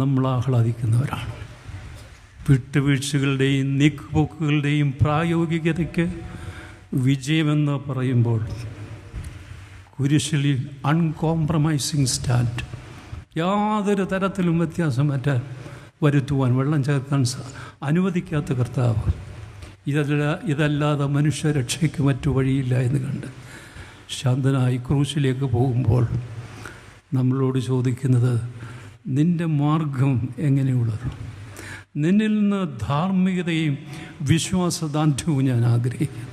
നമ്മൾ ആഹ്ലാദിക്കുന്നവരാണ്. വിട്ടുവീഴ്ചകളുടെയും നീക്കുപോക്കുകളുടെയും പ്രായോഗികതയ്ക്ക് വിജയമെന്ന് പറയുമ്പോൾ കുരിശിൽ അൺകോംപ്രമൈസിങ് സ്റ്റാൻഡ്, യാതൊരു തരത്തിലും വ്യത്യാസം വരുത്തുവാൻ, വെള്ളം ചേർക്കാൻ അനുവദിക്കാത്ത കർത്താവ്, ഇതല്ലാതെ മനുഷ്യരക്ഷയ്ക്ക് മറ്റു വഴിയില്ല എന്ന് കണ്ട് ശാന്തനായി ക്രൂശിലേക്ക് പോകുമ്പോൾ നമ്മളോട് ചോദിക്കുന്നത്, നിൻ്റെ മാർഗം എങ്ങനെയുള്ളത്? നിന്നിൽ നിന്ന് ധാർമ്മികതയും വിശ്വാസദാർഢ്യവും ഞാൻ ആഗ്രഹിക്കുന്നു.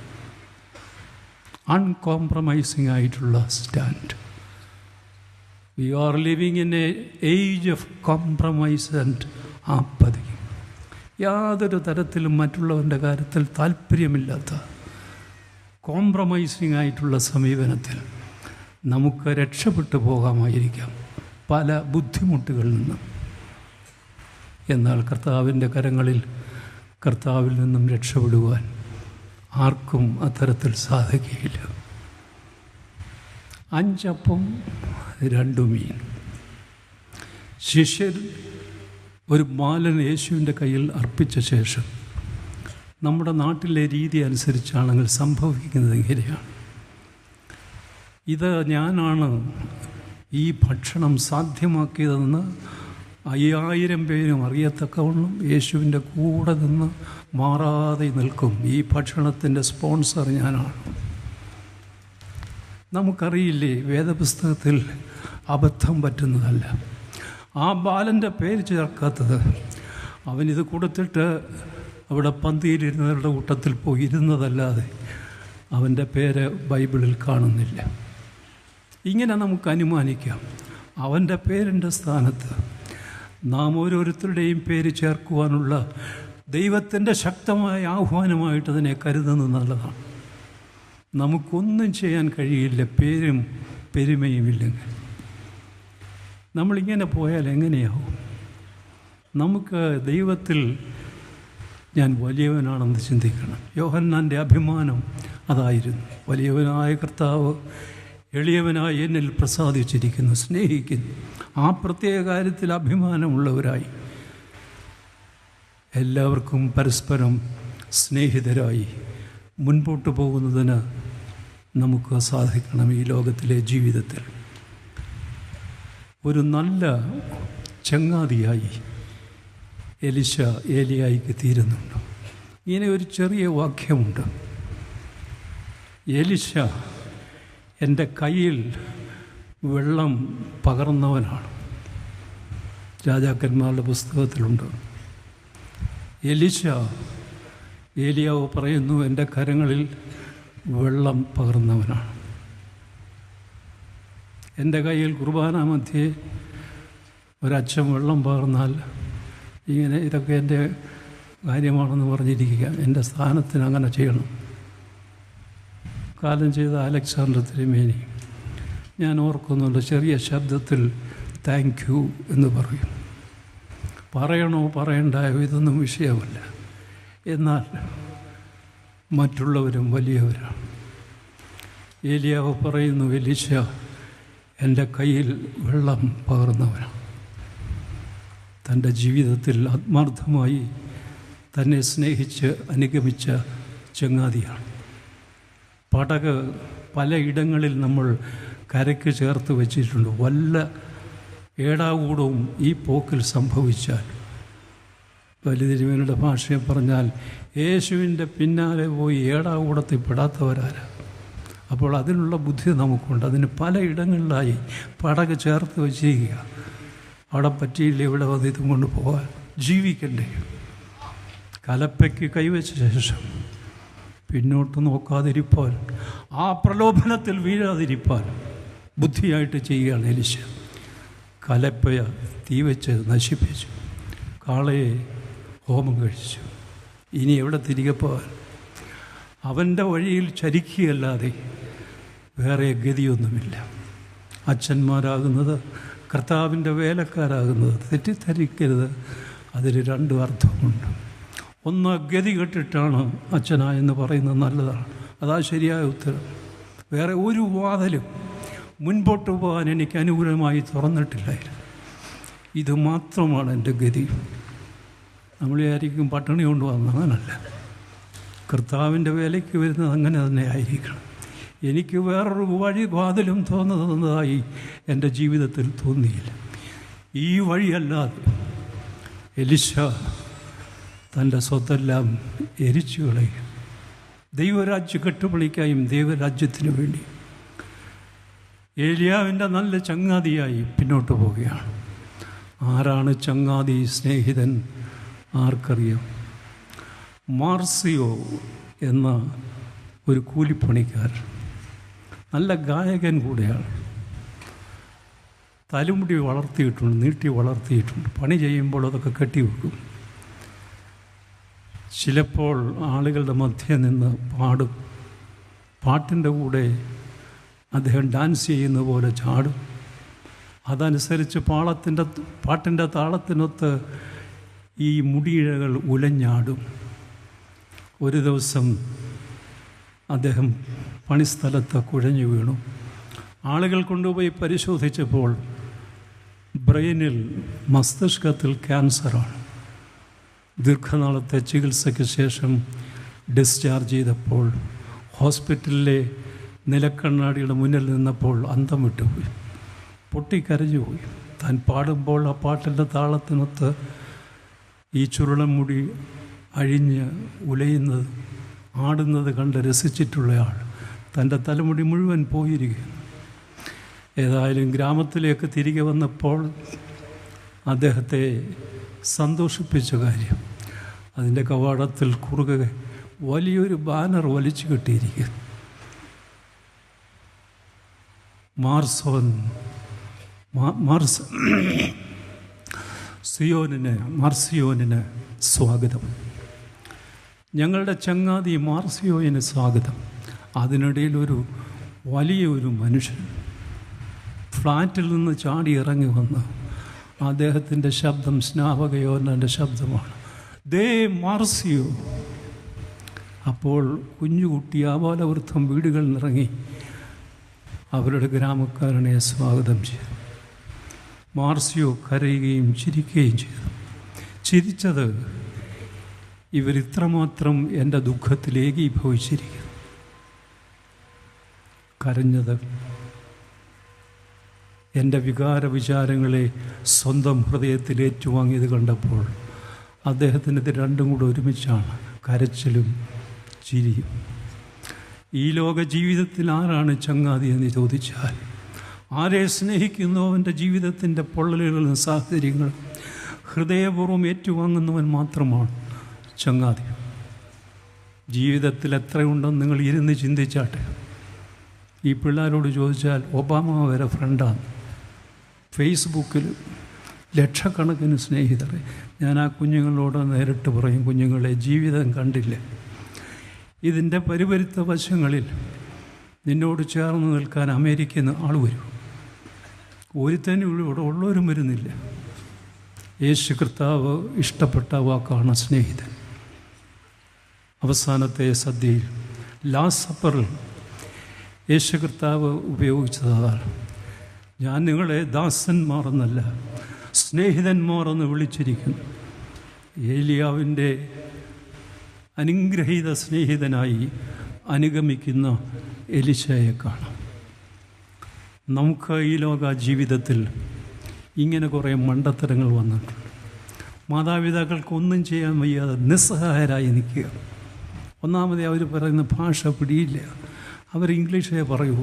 അൺകോംപ്രമൈസിങ് ആയിട്ടുള്ള stand. We are living in a age of compromise and apathy. യാതൊരു തരത്തിലും മറ്റുള്ളവൻ്റെ കാര്യത്തിൽ താല്പര്യമില്ലാത്ത കോംപ്രമൈസിങ് ആയിട്ടുള്ള സമീപനത്തിൽ നമുക്ക് രക്ഷപ്പെട്ടു പോകാമായിരിക്കാം പല ബുദ്ധിമുട്ടുകളിൽ നിന്നും. എന്നാൽ കർത്താവിൻ്റെ കരങ്ങളിൽ, കർത്താവിൽ നിന്നും രക്ഷപ്പെടുവാൻ ആർക്കും അത്തരത്തിൽ സാധിക്കുകയില്ല. 5 അപ്പം 2 മീൻ. ശിഷ്യർ ഒരു ബാലൻ യേശുവിൻ്റെ കയ്യിൽ അർപ്പിച്ച ശേഷം നമ്മുടെ നാട്ടിലെ രീതി അനുസരിച്ചാണെങ്കിൽ സംഭവിക്കുന്നത് എങ്ങനെയാണ്? ഇത് ഞാനാണ് ഈ ഭക്ഷണം സാധ്യമാക്കിയതെന്ന് 5000 പേരും അറിയത്തക്കവണ്ണം യേശുവിൻ്റെ കൂടെ നിന്ന് മാറാതെ നിൽക്കും. ഈ ഭക്ഷണത്തിൻ്റെ സ്പോൺസർ ഞാനാണ്. നമുക്കറിയില്ലേ, വേദപുസ്തകത്തിൽ അബദ്ധം പറ്റുന്നതല്ല. ആ ബാലൻ്റെ പേര് ചേർക്കാത്തത്, അവനിത് കൊടുത്തിട്ട് അവിടെ പന്തിയിലിരുന്നവരുടെ കൂട്ടത്തിൽ പോയി ഇരുന്നതല്ലാതെ അവൻ്റെ പേര് ബൈബിളിൽ കാണുന്നില്ല. ഇങ്ങനെ നമുക്ക് അനുമാനിക്കാം, അവൻ്റെ പേരിൻ്റെ സ്ഥാനത്ത് നാം ഓരോരുത്തരുടെയും പേര് ചേർക്കുവാനുള്ള ദൈവത്തിൻ്റെ ശക്തമായ ആഹ്വാനമായിട്ട് അതിനെ കരുതുന്നത് നല്ലതാണ്. നമുക്കൊന്നും ചെയ്യാൻ കഴിയില്ല പേരും പെരുമയും ഇല്ലെങ്കിൽ. നമ്മളിങ്ങനെ പോയാൽ എങ്ങനെയാവും? നമുക്ക് ദൈവത്തിൽ ഞാൻ വലിയവനാണെന്ന് ചിന്തിക്കണം. യോഹന്നാൻ്റെ അഭിമാനം അതായിരുന്നു. വലിയവനായ കർത്താവ് എളിയവനായി എന്നിൽ പ്രസാദിച്ചിരിക്കുന്നു, സ്നേഹിക്കുന്നു. ആ പ്രത്യേക കാര്യത്തിൽ അഭിമാനമുള്ളവരായി എല്ലാവർക്കും പരസ്പരം സ്നേഹിതരായി മുൻപോട്ട് പോകുന്നതിന് നമുക്ക് സാധിക്കണം. ഈ ലോകത്തിലെ ജീവിതത്തിൽ ഒരു നല്ല ചങ്ങാതിയായി എലിശ ഏലിയായിക്ക് തീരുന്നുണ്ട്. ഇങ്ങനെ ഒരു ചെറിയ വാക്യമുണ്ട്, എലിശ എൻ്റെ കയ്യിൽ വെള്ളം പകർന്നവനാണ്. രാജാക്കന്മാരുടെ പുസ്തകത്തിലുണ്ട്. എലിശ, ഏലിയാവ് പറയുന്നു, എൻ്റെ കരങ്ങളിൽ വെള്ളം പകർന്നവനാണ്. എൻ്റെ കയ്യിൽ കുർബാന മധ്യേ ഒരച്ഛൻ വെള്ളം പകർന്നാൽ ഇങ്ങനെ ഇതൊക്കെ എൻ്റെ കാര്യമാണെന്ന് പറഞ്ഞിരിക്കുക. എൻ്റെ സ്ഥാനത്തിന് അങ്ങനെ ചെയ്യണം. കാലം ചെയ്ത അലക്സാണ്ടർ തിരുമേനി ഞാൻ ഓർക്കുന്നുണ്ട്, ചെറിയ ശബ്ദത്തിൽ താങ്ക് യു എന്ന് പറയും. പറയണോ പറയണ്ടായോ ഇതൊന്നും വിഷയമല്ല. എന്നാൽ മറ്റുള്ളവരും വലിയവരാണ്. ഏലിയാവ് പറയുന്നു, എലീശ എൻ്റെ കയ്യിൽ വെള്ളം പകർന്നവനാണ്. തൻ്റെ ജീവിതത്തിൽ ആത്മാർത്ഥമായി തന്നെ സ്നേഹിച്ച് അനുഗമിച്ച ചങ്ങാതിയാണ്. പടക് പലയിടങ്ങളിൽ നമ്മൾ കരയ്ക്ക് ചേർത്ത് വച്ചിട്ടുണ്ട്. വല്ല ഏടാകൂടവും ഈ പോക്കിൽ സംഭവിച്ചാൽ, വലിയ ഭാഷയെ പറഞ്ഞാൽ, യേശുവിൻ്റെ പിന്നാലെ പോയി ഏടാകൂടത്തിൽ പെടാത്തവരാരാ? അപ്പോൾ അതിനുള്ള ബുദ്ധി നമുക്കുണ്ട്. അതിന് പലയിടങ്ങളിലായി പടക് ചേർത്ത് വച്ചിരിക്കുക. അവിടെ പറ്റിയില്ല, ഇവിടെ വന്ന് ഇതും കൊണ്ട് പോകാൻ ജീവിക്കണ്ടേ? കലപ്പയ്ക്ക് കൈവച്ച ശേഷം പിന്നോട്ട് നോക്കാതിരിപ്പാൻ, ആ പ്രലോഭനത്തിൽ വീഴാതിരിപ്പാൻ ബുദ്ധിയായിട്ട് ചെയ്യുകയാണ് എലിശ. കലപ്പയ തീ വെച്ച് നശിപ്പിച്ചു, കാളയെ ഹോമം കഴിച്ചു. ഇനി എവിടെ തിരികെ പോകാൻ? അവൻ്റെ വഴിയിൽ ചരിക്കുകയല്ലാതെ വേറെ ഗതിയൊന്നുമില്ല. അച്ഛന്മാരാകുന്നത് കർത്താവിൻ്റെ വേലക്കാരാകുന്നത് തെറ്റിദ്ധരിക്കരുത്. അതിൽ രണ്ട് അർത്ഥമുണ്ട്. ഒന്ന്, ഗതി കെട്ടിട്ടാണ് അച്ഛനായെന്ന് പറയുന്നത് നല്ലതാണ്, അതാ ശരിയായ ഉത്തരം. വേറെ ഒരു വാതിലും മുൻപോട്ട് പോകാൻ എനിക്ക് അനുകൂലമായി തുറന്നിട്ടില്ലായിരുന്നു. ഇത് മാത്രമാണ് എൻ്റെ ഗതി. നമ്മൾ വിചാരിക്കും പട്ടിണി കൊണ്ടുവന്ന, അങ്ങനല്ല. കർത്താവിൻ്റെ വേലയ്ക്ക് വരുന്നത് അങ്ങനെ തന്നെ ആയിരിക്കണം. എനിക്ക് വേറൊരു വഴി വാതിലും തോന്നുന്നതായി എൻ്റെ ജീവിതത്തിൽ തോന്നിയില്ല. ഈ വഴിയല്ലാതെ എലിശ തൻ്റെ സ്വത്തെല്ലാം എരിച്ചു കളയും, ദൈവരാജ്യ കെട്ടുപണിക്കായും ദൈവരാജ്യത്തിനു വേണ്ടി. ഏലിയാവിൻ്റെ നല്ല ചങ്ങാതിയായി പിന്നോട്ട് പോവുകയാണ്. ആരാണ് ചങ്ങാതി, സ്നേഹിതൻ? ആർക്കറിയാം? മാർസിയോ എന്ന ഒരു കൂലിപ്പണിക്കാരൻ, നല്ല ഗായകൻ കൂടെയാണ്. തലമുടി വളർത്തിയിട്ടുണ്ട്, നീട്ടി വളർത്തിയിട്ടുണ്ട്. പണി ചെയ്യുമ്പോൾ അതൊക്കെ കെട്ടിവെക്കും. ചിലപ്പോൾ ആളുകളുടെ മധ്യേ നിന്ന് പാടും. പാട്ടിൻ്റെ കൂടെ അദ്ദേഹം ഡാൻസ് ചെയ്യുന്ന പോലെ ചാടും. അതനുസരിച്ച് പാട്ടിൻ്റെ താളത്തിനൊത്ത് ഈ മുടിയിഴകൾ ഉലഞ്ഞാടും. ഒരു ദിവസം അദ്ദേഹം പണിസ്ഥലത്ത് കുഴഞ്ഞു വീണു. ആളുകൾ കൊണ്ടുപോയി പരിശോധിച്ചപ്പോൾ ബ്രെയിനിൽ, മസ്തിഷ്കത്തിൽ ക്യാൻസറാണ്. ദീർഘനാളത്തെ ചികിത്സയ്ക്ക് ശേഷം ഡിസ്ചാർജ് ചെയ്തപ്പോൾ ഹോസ്പിറ്റലിലെ നിലക്കണ്ണാടിയുടെ മുന്നിൽ നിന്നപ്പോൾ അന്തം വിട്ടുപോയി, പൊട്ടിക്കരഞ്ഞുപോയി. താൻ പാടുമ്പോൾ ആ പാട്ടിൻ്റെ താളത്തിനൊത്ത് ഈ ചുരുളൻ മുടി അഴിഞ്ഞ് ഉലയുന്നത്, ആടുന്നത് കണ്ട് രസിച്ചിട്ടുള്ളയാൾ തൻ്റെ തലമുടി മുഴുവൻ പോയിരിക്കുന്നു. ഏതായാലും ഗ്രാമത്തിലേക്ക് തിരികെ വന്നപ്പോൾ അദ്ദേഹത്തെ സന്തോഷിപ്പിച്ച കാര്യം, അതിൻ്റെ കവാടത്തിൽ കുറുകെ വലിയൊരു ബാനർ വലിച്ചു കെട്ടിയിരിക്കുന്നു. മാർസിയോനിന് സ്വാഗതം. ഞങ്ങളുടെ ചങ്ങാതി മാർസിയോന് സ്വാഗതം. അതിനിടയിൽ ഒരു വലിയൊരു മനുഷ്യൻ ഫ്ലാറ്റിൽ നിന്ന് ചാടി ഇറങ്ങി വന്ന് അദ്ദേഹത്തിൻ്റെ ശബ്ദം സ്നാപകയോൻ്റെ ശബ്ദമാണ്, ദേ മാർസിയോ. അപ്പോൾ കുഞ്ഞുകുട്ടി ആബാലവൃദ്ധം വീടുകളിൽ നിന്നിറങ്ങി അവരുടെ ഗ്രാമക്കാരനെ സ്വാഗതം ചെയ്തു. മാർസിയോ കരയുകയും ചിരിക്കുകയും ചെയ്തു. ചിരിച്ചത് ഇവരിത്രമാത്രം എൻ്റെ ദുഃഖത്തിൽ ഏകീഭവിച്ചിരിക്കുന്നു. കരഞ്ഞത് എൻ്റെ വികാര വിചാരങ്ങളെ സ്വന്തം ഹൃദയത്തിൽ ഏറ്റുവാങ്ങിയത് കണ്ടപ്പോൾ അദ്ദേഹത്തിന് ഇത് രണ്ടും കൂടെ ഒരുമിച്ചാണ്, കരച്ചിലും ചിരിയും. ഈ ലോക ജീവിതത്തിൽ ആരാണ് ചങ്ങാതി എന്ന് ചോദിച്ചാൽ, ആരെ സ്നേഹിക്കുന്നോ അവൻ്റെ ജീവിതത്തിൻ്റെ പൊള്ളലുകളും സാഹചര്യങ്ങളും ഹൃദയപൂർവ്വം ഏറ്റുവാങ്ങുന്നവൻ മാത്രമാണ് ചങ്ങാതി. ജീവിതത്തിൽ എത്രയുണ്ടെന്ന് നിങ്ങൾ ഇരുന്ന് ചിന്തിച്ചാട്ടെ. ഈ പിള്ളേരോട് ചോദിച്ചാൽ ഒബാമ വരെ ഫ്രണ്ടാണ്. ഫേസ്ബുക്കിൽ ലക്ഷക്കണക്കിന് സ്നേഹിതരെ. ഞാൻ ആ കുഞ്ഞുങ്ങളോട് നേരിട്ട് പറയും, കുഞ്ഞുങ്ങളെ, ജീവിതം കണ്ടില്ല. ഇതിൻ്റെ പരിപരുത്ത വശങ്ങളിൽ നിന്നോട് ചേർന്ന് നിൽക്കാൻ അമേരിക്കയിൽ നിന്ന് ആൾ വരും. ഒരുത്തന്നെ ഇവിടെ ഉള്ളവരും വരുന്നില്ല. യേശു കർത്താവ് ഇഷ്ടപ്പെട്ട വാക്കാണ് സ്നേഹിതൻ. അവസാനത്തെ സദ്യയിൽ, ലാസ്റ്റ് സപ്പറിൽ യേശു കർത്താവ് ഉപയോഗിച്ചതാണ്, ഞാൻ നിങ്ങളെ ദാസന്മാർ എന്നല്ല സ്നേഹിതന്മാർ എന്ന് വിളിച്ചിരിക്കുന്നു. ഏലിയാവിൻ്റെ അനുഗ്രഹീത സ്നേഹിതനായി അനുഗമിക്കുന്ന എലിശയെ കാണാം. നമുക്ക് ഈ ലോക ജീവിതത്തിൽ ഇങ്ങനെ കുറേ മണ്ടത്തരങ്ങൾ വന്നിട്ടുണ്ട്. മാതാപിതാക്കൾക്കൊന്നും ചെയ്യാൻ വയ്യാതെ നിസ്സഹായരായി നിൽക്കുക. ഒന്നാമതേ അവർ പറയുന്ന ഭാഷ പിടിയില്ല, അവർ ഇംഗ്ലീഷേ പറയൂ.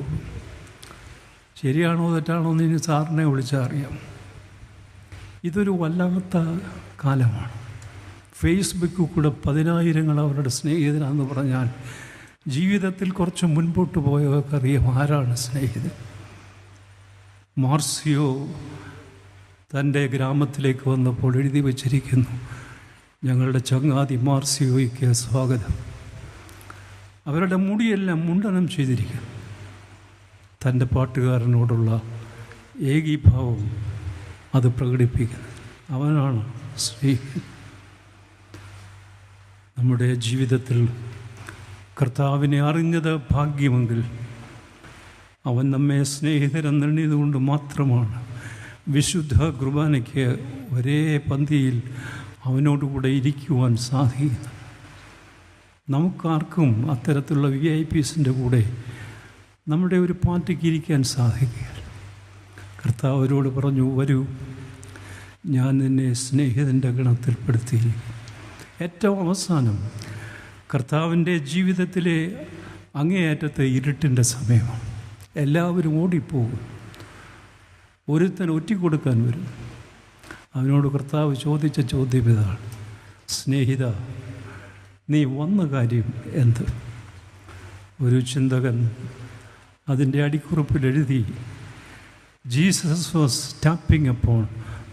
ശരിയാണോ തെറ്റാണോ എന്ന് ഇനി സാറിനെ വിളിച്ചാൽ അറിയാം. ഇതൊരു വല്ലാത്ത കാലമാണ്. ഫേസ്ബുക്കിൽ കൂടെ 10,000 അവരുടെ സ്നേഹിതനാണെന്ന് പറഞ്ഞാൽ ജീവിതത്തിൽ കുറച്ച് മുൻപോട്ട് പോയവർക്കറിയാം ആരാണ് സ്നേഹിതൻ. മാർസിയോ തൻ്റെ ഗ്രാമത്തിലേക്ക് വന്നപ്പോൾ എഴുതി വച്ചിരിക്കുന്നു, ഞങ്ങളുടെ ചങ്ങാതി മാർസിയോയ്ക്ക് സ്വാഗതം. അവരുടെ മുടിയെല്ലാം മുണ്ടനം ചെയ്തിരിക്കുന്നു. തൻ്റെ പാട്ടുകാരനോടുള്ള ഏകീഭാവം അത് പ്രകടിപ്പിക്കുന്നത്. അവനാണ് സ്നേഹിതൻ. നമ്മുടെ ജീവിതത്തിൽ കർത്താവിനെ അറിഞ്ഞത് ഭാഗ്യമെങ്കിൽ അവൻ നമ്മെ സ്നേഹിതരെന്നെണ്ണിയതുകൊണ്ട് മാത്രമാണ് വിശുദ്ധ കുർബാനയ്ക്ക് ഒരേ പന്തിയിൽ അവനോടുകൂടെ ഇരിക്കുവാൻ സാധിക്കുന്നത്. നമുക്കാർക്കും അത്തരത്തിലുള്ള VIPസിൻ്റെ കൂടെ നമ്മുടെ ഒരു പാർട്ടിക്ക് ഇരിക്കാൻ സാധിക്കുകയില്ല. കർത്താവ് അവരോട് പറഞ്ഞു, വരൂ, ഞാൻ നിന്നെ സ്നേഹിതൻ്റെ ഗണത്തിൽപ്പെടുത്തിയിരിക്കും. ഏറ്റവും അവസാനം കർത്താവിൻ്റെ ജീവിതത്തിലെ അങ്ങേയറ്റത്തെ ഇരുട്ടിൻ്റെ സമയമാണ്. എല്ലാവരും ഓടിപ്പോകും. ഒരുത്തൻ ഒറ്റിക്കൊടുക്കാൻ വരും. അവനോട് കർത്താവ് ചോദിച്ച ചോദ്യം ഇതാണ്, സ്നേഹിത, നീ വന്ന കാര്യം എന്ത്? ഒരു ചിന്തകൻ അതിൻ്റെ അടിക്കുറിപ്പിൽ എഴുതി, Jesus was tapping upon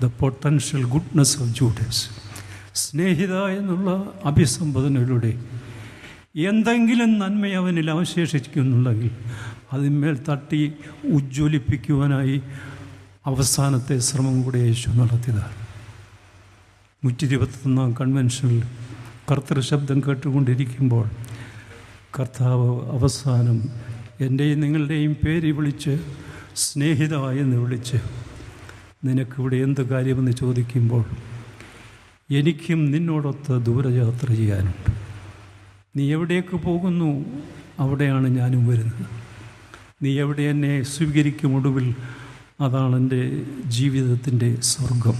the potential goodness of Judas. സ്നേഹിത എന്നുള്ള അഭിസംബോധനയിലൂടെ എന്തെങ്കിലും നന്മ അവനിൽ അവശേഷിക്കുന്നുണ്ടെങ്കിൽ അതിന്മേൽ തട്ടി ഉജ്ജ്വലിപ്പിക്കുവാനായി അവസാനത്തെ ശ്രമം കൂടെ യേശു നടത്തിയതാണ്. 121 കൺവെൻഷനിൽ കർത്തൃ ശബ്ദം കേട്ടുകൊണ്ടിരിക്കുമ്പോൾ കർത്താവ് അവസാനം എൻ്റെയും നിങ്ങളുടെയും പേര് വിളിച്ച് സ്നേഹിത എന്ന് വിളിച്ച്, നിനക്കിവിടെ എന്ത് കാര്യമെന്ന് ചോദിക്കുമ്പോൾ, എനിക്കും നിന്നോടൊത്ത് ദൂരയാത്ര ചെയ്യാനുണ്ട്. നീ എവിടേക്ക് പോകുന്നു അവിടെയാണ് ഞാനും വരുന്നത്. നീ എവിടെ എന്നെ സ്വീകരിക്കും, ഒടുവിൽ അതാണ് എൻ്റെ ജീവിതത്തിൻ്റെ സ്വർഗം.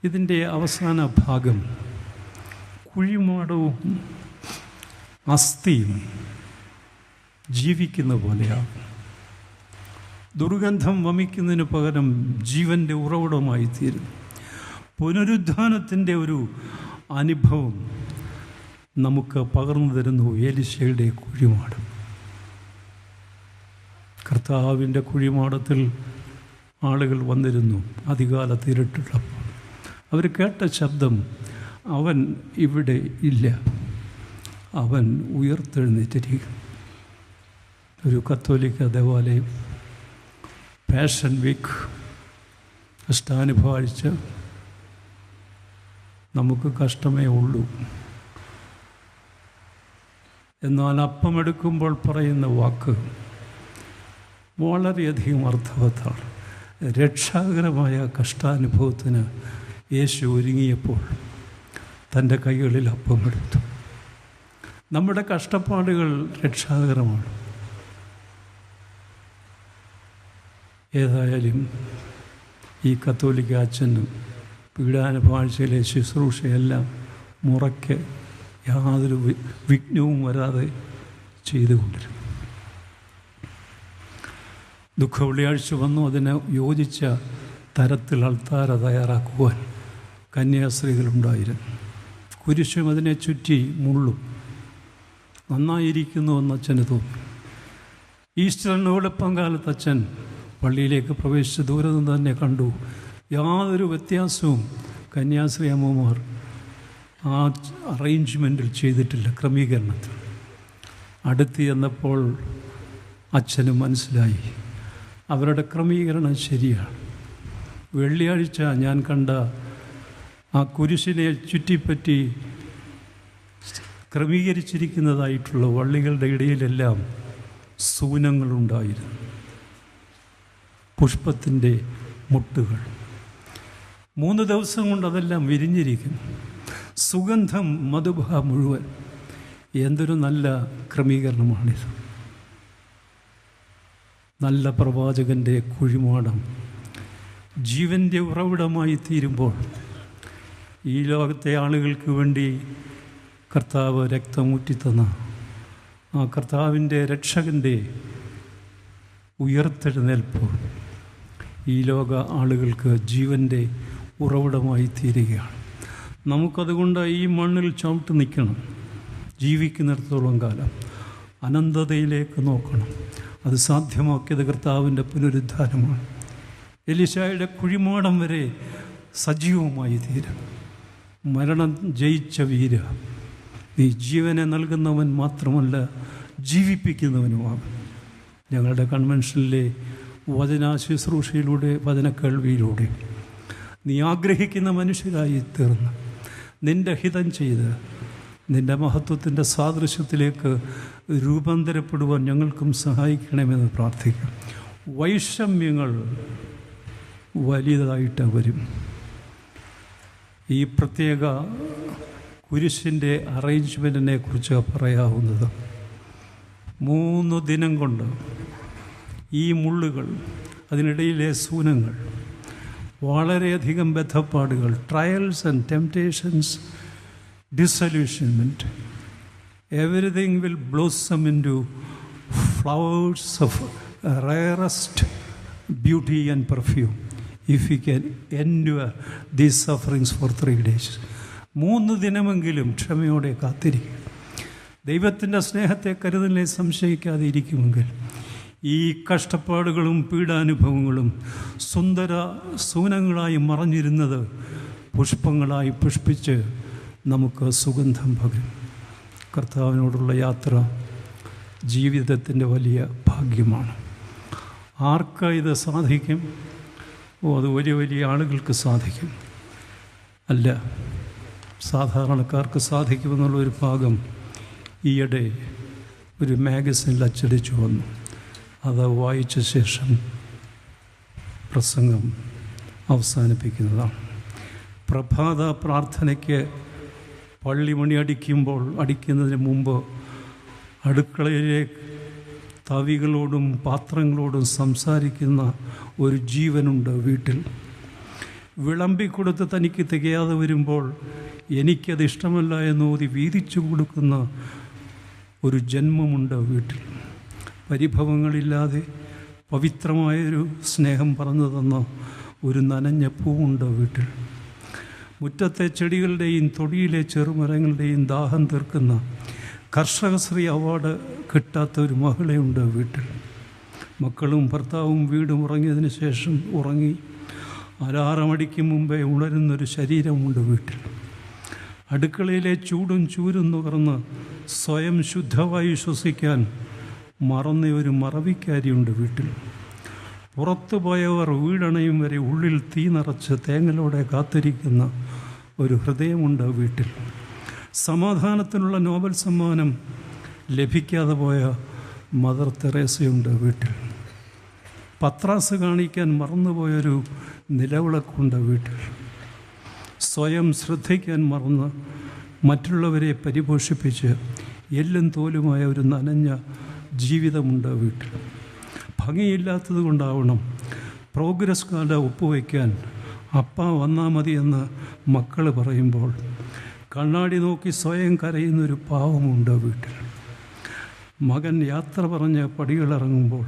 ഇതിൻ്റെ അവസാന ഭാഗം കുഴിമാടവും അസ്ഥിയും ജീവിക്കുന്ന പോലെയാണ്. ദുർഗന്ധം വമിക്കുന്നതിന് പകരം ജീവൻ്റെ ഉറവിടമായി തീരുന്നു. പുനരുദ്ധാനത്തിൻ്റെ ഒരു അനുഭവം നമുക്ക് പകർന്നു തരുന്നു എലീശയുടെ കുഴിമാടം. കർത്താവിൻ്റെ കുഴിമാടത്തിൽ ആളുകൾ വന്നിരുന്നു. അധികാലത്ത് ഇരുട്ടുള്ളപ്പോൾ അവർ കേട്ട ശബ്ദം, അവൻ ഇവിടെ ഇല്ല, അവൻ ഉയർത്തെഴുന്നേറ്റിരിക്കും. ഒരു കത്തോലിക്ക ദേവാലയം പാഷൻ വീക്ക് കഷ്ടാനുഭവിച്ച നമുക്ക് കഷ്ടമേ ഉള്ളൂ. എന്നാൽ അപ്പമെടുക്കുമ്പോൾ പറയുന്ന വാക്ക് വളരെയധികം അർത്ഥവത്താണ്. രക്ഷാകരമായ കഷ്ടാനുഭവത്തിന് യേശു ഒരുങ്ങിയപ്പോൾ തൻ്റെ കൈകളിൽ അപ്പമെടുത്തു. നമ്മുടെ കഷ്ടപ്പാടുകൾ രക്ഷാകരമാണ്. ഏതായാലും ഈ കത്തോലിക്ക അച്ഛനും പീഡാനുഭാഴ്ചയിലെ ശുശ്രൂഷയെല്ലാം മുറയ്ക്ക് യാതൊരു വിഘ്നവും വരാതെ ചെയ്തുകൊണ്ടിരുന്നു. ദുഃഖ വെള്ളിയാഴ്ച വന്നു. അതിന് യോജിച്ച തരത്തിൽ അൾത്താര തയ്യാറാക്കുവാൻ കന്യാസ്ത്രീകളുണ്ടായിരുന്നു. കുരിശും അതിനെ ചുറ്റി മുള്ളും. നന്നായിരിക്കുന്നുവെന്ന് അച്ഛന് തോന്നി. ഈസ്റ്ററിന് വെളുപ്പം കാലത്ത് അച്ഛൻ പള്ളിയിലേക്ക് പ്രവേശിച്ച് ദൂരെ നിന്ന് തന്നെ കണ്ടു. യാതൊരു വ്യത്യാസവും കന്യാസ്ത്രീ അമ്മമാർ ആ അറേഞ്ച്മെൻറ്റിൽ ചെയ്തിട്ടില്ല, ക്രമീകരണത്തിൽ. അടുത്ത് ചെന്നപ്പോൾ അച്ഛന് മനസ്സിലായി അവരുടെ ക്രമീകരണം ശരിയാണ്. വെള്ളിയാഴ്ച ഞാൻ കണ്ട ആ കുരിശിനെ ചുറ്റിപ്പറ്റി ക്രമീകരിച്ചിരിക്കുന്നതായിട്ടുള്ള വള്ളികളുടെ ഇടയിലെല്ലാം സൂനങ്ങളുണ്ടായിരുന്നു, പുഷ്പത്തിൻ്റെ മുട്ടുകൾ. 3 ദിവസം കൊണ്ട് അതെല്ലാം വിരിഞ്ഞിരിക്കും. സുഗന്ധം മധുബ മുഴുവൻ. എന്തൊരു നല്ല ക്രമീകരണമാണിത്. നല്ല പ്രവാചകൻ്റെ കുഴിമാടം ജീവൻ്റെ ഉറവിടമായി തീരുമ്പോൾ ഈ ലോകത്തെ ആളുകൾക്ക് വേണ്ടി കർത്താവ് രക്തമൂറ്റിത്തന്ന ആ കർത്താവിൻ്റെ രക്ഷകൻ്റെ ഉയർത്തെഴുന്നേൽപ്പ് ഈ ലോക ആളുകൾക്ക് ജീവൻ്റെ ഉറവിടമായി തീരുകയാണ്. നമുക്കതുകൊണ്ട് ഈ മണ്ണിൽ ചവിട്ട് നിൽക്കണം. ജീവിക്കുന്നിടത്തോളം കാലം അനന്തതയിലേക്ക് നോക്കണം. അത് സാധ്യമാക്കിയത് കർത്താവിൻ്റെ പുനരുദ്ധാനമാണ്. എലീശായുടെ കുഴിമാടം വരെ സജീവമായി തീരും. മരണം ജയിച്ച വീര, നീ ജീവനെ നൽകുന്നവൻ മാത്രമല്ല ജീവിപ്പിക്കുന്നവനുമാകും. ഞങ്ങളുടെ കൺവെൻഷനിലെ വചനാശുശ്രൂഷയിലൂടെ, വചനക്കേൾവിയിലൂടെ നീ ആഗ്രഹിക്കുന്ന മനുഷ്യരായി തീർന്ന് നിൻ്റെ ഹിതം ചെയ്ത് നിൻ്റെ മഹത്വത്തിൻ്റെ സാദൃശ്യത്തിലേക്ക് രൂപാന്തരപ്പെടുവാൻ ഞങ്ങൾക്കും സഹായിക്കണമെന്ന് പ്രാർത്ഥിക്കാം. വൈഷമ്യങ്ങൾ വലിയതായിട്ട് വരും. ഈ പ്രത്യേക കുരിശിൻ്റെ അറേഞ്ച്മെൻറ്റിനെ കുറിച്ച് പറയാവുന്നത് 3 ദിനം കൊണ്ട് ഈ മുള്ളുകൾ, അതിനിടയിലെ സൂനങ്ങൾ, വളരെയധികം ബദ്ധപ്പാടുകൾ, trials and temptations, disillusionment, everything will blossom into flowers of rarest beauty and perfume if we can endure these sufferings for 3 days. 3 ദിനമെങ്കിലും ക്ഷമയോടെ കാത്തിരിക്കും. ദൈവത്തിൻ്റെ സ്നേഹത്തെ കരുതലിനെ സംശയിക്കാതെ ഇരിക്കുമെങ്കിൽ ഈ കഷ്ടപ്പാടുകളും പീഡാനുഭവങ്ങളും സുന്ദര സൂനങ്ങളായി മറഞ്ഞിരുന്നത് പുഷ്പങ്ങളായി പുഷ്പിച്ച് നമുക്ക് സുഗന്ധം പകരും. കർത്താവിനോടുള്ള യാത്ര ജീവിതത്തിൻ്റെ വലിയ ഭാഗ്യമാണ്. ആർക്ക് ഇത് സാധിക്കും? അത് വലിയ വലിയ ആളുകൾക്ക് സാധിക്കും. അല്ല, സാധാരണക്കാർക്ക് സാധിക്കുമെന്നുള്ളൊരു ഭാഗം ഈയിടെ ഒരു മാഗസിനിൽ അച്ചടിച്ചു വന്നു. അത് വായിച്ച ശേഷം പ്രസംഗം അവസാനിപ്പിക്കുന്നതാണ്. പ്രഭാത പ്രാർത്ഥനയ്ക്ക് പള്ളിമണി അടിക്കുന്നതിന് മുമ്പ് അടുക്കളയിലെ തവികളോടും പാത്രങ്ങളോടും സംസാരിക്കുന്ന ഒരു ജീവനുണ്ട് വീട്ടിൽ. വിളമ്പിക്കൊടുത്ത് തനിക്ക് തികയാതെ വരുമ്പോൾ എനിക്കത് ഇഷ്ടമല്ല എന്നോതി വീതിച്ചു കൊടുക്കുന്ന ഒരു ജന്മമുണ്ട് വീട്ടിൽ. പരിഭവങ്ങളില്ലാതെ പവിത്രമായൊരു സ്നേഹം പറഞ്ഞു തന്ന ഒരു നനഞ്ഞ പൂവുണ്ട് വീട്ടിൽ. മുറ്റത്തെ ചെടികളുടെയും തൊടിയിലെ ചെറുമരങ്ങളുടെയും ദാഹം തീർക്കുന്ന കർഷകശ്രീ അവാർഡ് കിട്ടാത്ത ഒരു മഹിളയുണ്ട് വീട്ടിൽ. മക്കളും ഭർത്താവും വീടും ഉറങ്ങിയതിന് ശേഷം ഉറങ്ങി അലാറമടിക്കും മുമ്പേ ഉണരുന്നൊരു ശരീരമുണ്ട് വീട്ടിൽ. അടുക്കളയിലെ ചൂടും ചൂരും നുകർന്ന് സ്വയം ശുദ്ധമായി ശ്വസിക്കാൻ മറന്ന ഒരു മറവിക്കാരിയുണ്ട് വീട്ടിൽ. പുറത്തു പോയവർ വീടണയും വരെ ഉള്ളിൽ തീ നിറച്ച് തേങ്ങലോടെ കാത്തിരിക്കുന്ന ഒരു ഹൃദയമുണ്ട് വീട്ടിൽ. സമാധാനത്തിനുള്ള നോബൽ സമ്മാനം ലഭിക്കാതെ പോയ മദർ തെരേസയുണ്ട് വീട്ടിൽ. പത്രാസ് കാണിക്കാൻ മറന്നുപോയൊരു നിലവിളക്കുണ്ട് വീട്ടിൽ. സ്വയം ശ്രദ്ധിക്കാൻ മറന്ന് മറ്റുള്ളവരെ പരിപോഷിപ്പിച്ച് എല്ലും തോലുമായ ഒരു നനഞ്ഞ ജീവിതമുണ്ട് വീട്ടിൽ. ഭംഗിയില്ലാത്തത് കൊണ്ടാവണം പ്രോഗ്രസ് കാർഡ് ഒപ്പുവയ്ക്കാൻ അപ്പ വന്നാൽ മതിയെന്ന് മക്കൾ പറയുമ്പോൾ കണ്ണാടി നോക്കി സ്വയം കരയുന്നൊരു പാവമുണ്ട് വീട്ടിൽ. മകൻ യാത്ര പറഞ്ഞ് പടികളിറങ്ങുമ്പോൾ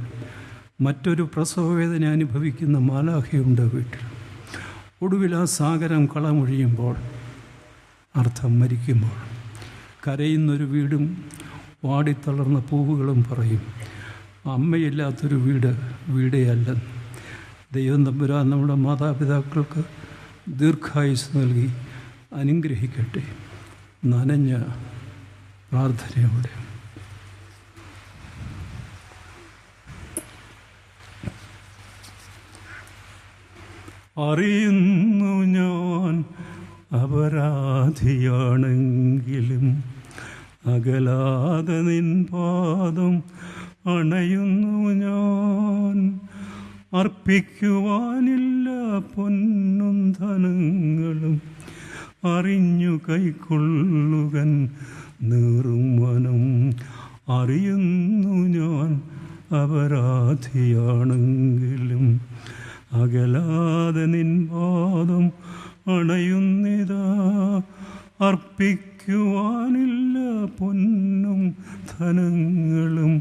മറ്റൊരു പ്രസവവേദന അനുഭവിക്കുന്ന മാലാഖയുണ്ട് വീട്ടിൽ. ഒടുവിൽ ആ സാഗരം കളമൊഴിയുമ്പോൾ, അർത്ഥം മരിക്കുമ്പോൾ, കരയുന്നൊരു വീടും വാടിത്തളർന്ന പൂവുകളും പറയും, അമ്മയില്ലാത്തൊരു വീടേ അല്ലെന്ന്. ദൈവം തമ്പുരാൻ നമ്മുടെ മാതാപിതാക്കൾക്ക് ദീർഘായുസ് നൽകി അനുഗ്രഹിക്കട്ടെ. നനഞ്ഞ പ്രാർത്ഥനയോടെ. അറിയുന്നു ഞാൻ അപരാധിയാണെങ്കിലും അകലാതെ നിൻ പാദം അണയുന്നു ഞാൻ. അർപ്പിക്കുവാനില്ല പൊന്നും ധനങ്ങളും അറിഞ്ഞു കൈക്കൊള്ളുകൻ നീറും മനം. അറിയുന്നു ഞാൻ അപരാധിയാണെങ്കിലും അകലാതെ നിൻ പാദം അണയുന്നിതാ. അർപ്പിക്കുവാനില്ല പൊന്നും ധനങ്ങളും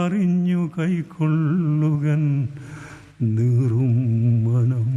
അറിഞ്ഞു കൈക്കൊള്ളുകൻ നീറും മനം.